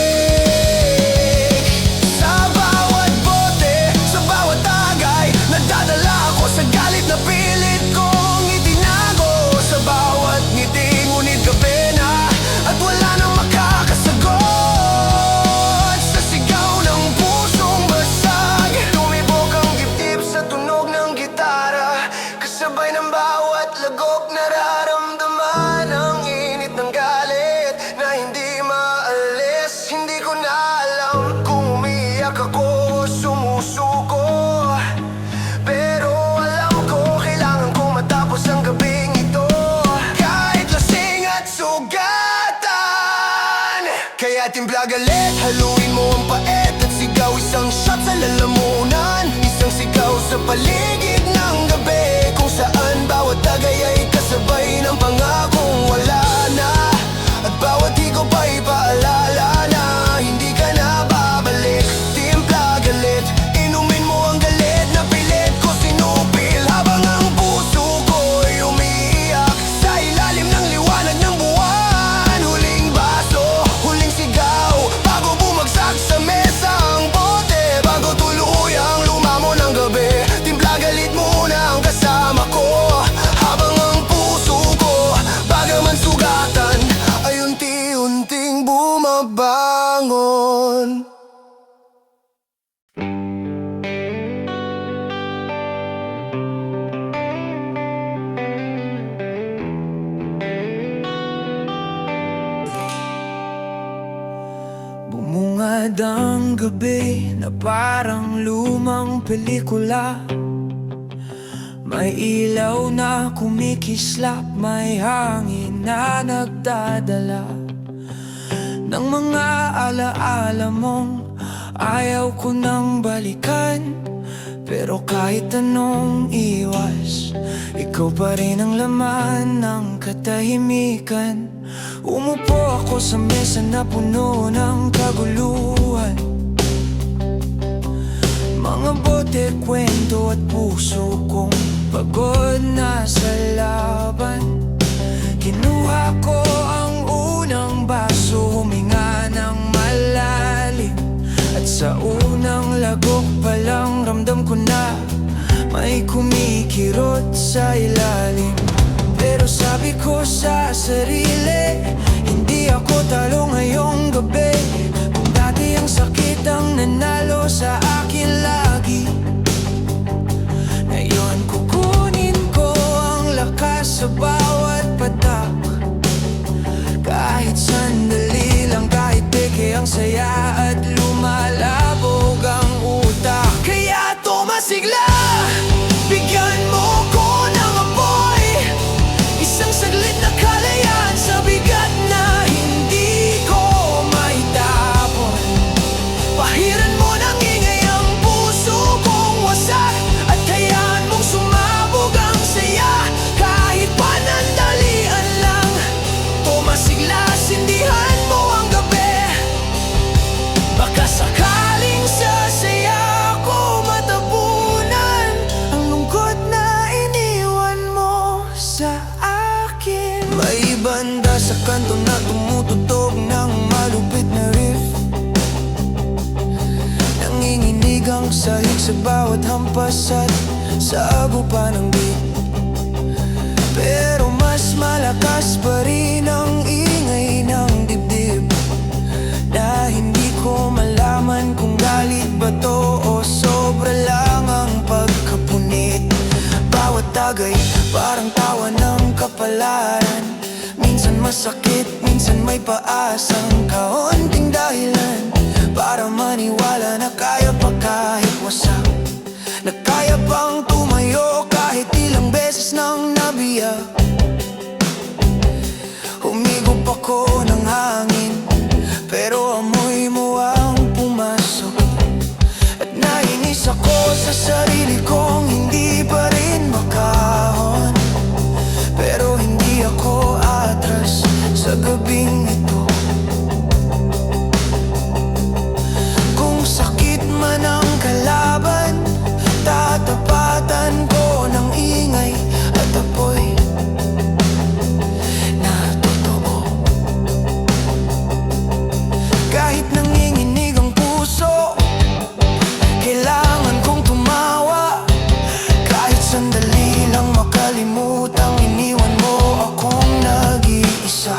Sa bawat bote, sa bawat tagay, nagdadala ako sa galit na pilit kong itinago. Sa bawat ngiti, ngunit gabi na at wala nang makakasagot. Sa sigaw ng pusong basag, tumibok ang dibdib sa tunog ng gitara, kasabay ng bawat lagok nararamdaman ang init ng galit na hindi maalis. Hindi ko na alam kung umiiyak ako o sumusuko, pero alam ko kailangan kong matapos ang gabing ito, kahit lasing at sugatan. Kaya timpla galit, haluin mo ang pait at sigaw. Isang shot sa lalamunan, isang sigaw sa paligid ng gabi, kung saan bawat tagay ay kasabay ng pangakong wala na. At bawat higo pa'y paalala na hindi ka na babalik. Timpla galit, inumin mo ang galit na pilit ko sinupil, habang ang puso ko'y umiiyak sa ilalim ng liwanag ng buwan. Huling baso, huling sigaw, bago bumagsak sa mesa ang bote, bago tuluyang lumamo ng gabi. Timpla galit muna ang kasama ko, habang ang puso ko bagaman sugatan ay unti-unting bumabangon. Bumungad ang gabi na parang lumang pelikula, May ilaw na kumikislap, may hangin na nagdadala ng mga alaala mong ayaw ko nang balikan. Pero kahit anong iwas, ikaw pa rin ang laman ng katahimikan. Umupo ako sa mesa na puno ng kaguluhan, mga bote, kwento at puso kong pagod na sa laban. Kinuha ko ang unang baso, huminga ng malalim, at sa unang lagok pa lang ramdam ko na may kumikirot sa ilalim. Pero sabi ko sa sarili, hindi ako talo ngayong gabi. Kung dati ang sakit ang nanalo sa akin lagi, ngayon kukunin ko ang lakas sa bawat patak. Kahit sandali lang, kahit peke ang saya at lumalabog ang utak. Kaya tumasigla, bigyan mo ko ng apoy, isang saglit na kalayaan sa bigat na hindi ko maitapon. Pahiran mo ng ingay ang puso kong wasak, at hayaan mong sumabog ang saya. Kahit panandalian lang, tumasigla, sindihan mo ang gabi. Baka sakaling sa saya ko matabunan ang lungkot na iniwan mo sa akin. May banda sa kanto na tumutugtog ng malupit na riff, nanginginig ang sahig sa bawat hampas at sago pa ng beat. Pero mas malakas pa rin ang ingay ng dibdib, na hindi ko malaman kung galit ba to o sobra lang ang pagkapunit. Bawat tagay parang tawa ng kapalaran, minsan masakit, minsan may paasang kaunting dahilan para maniwala na kaya pa kahit wasak, na kaya pang tumayo kahit ilang beses nang nabiyak. Humigop ako ng hangin, pero amoy mo ang pumasok, at nainis ako sa sarili kong hindi pa rin makahon. Pero hindi ako atras sa gabing ito. Kung sakit man ang kalaban, tatapatan ko ng ingay at apoy na totoo. Kahit nanginginig ang puso, kailangan kong tumawa. Kahit sandali lang makalimutang iniwan mo akong nag-iisa.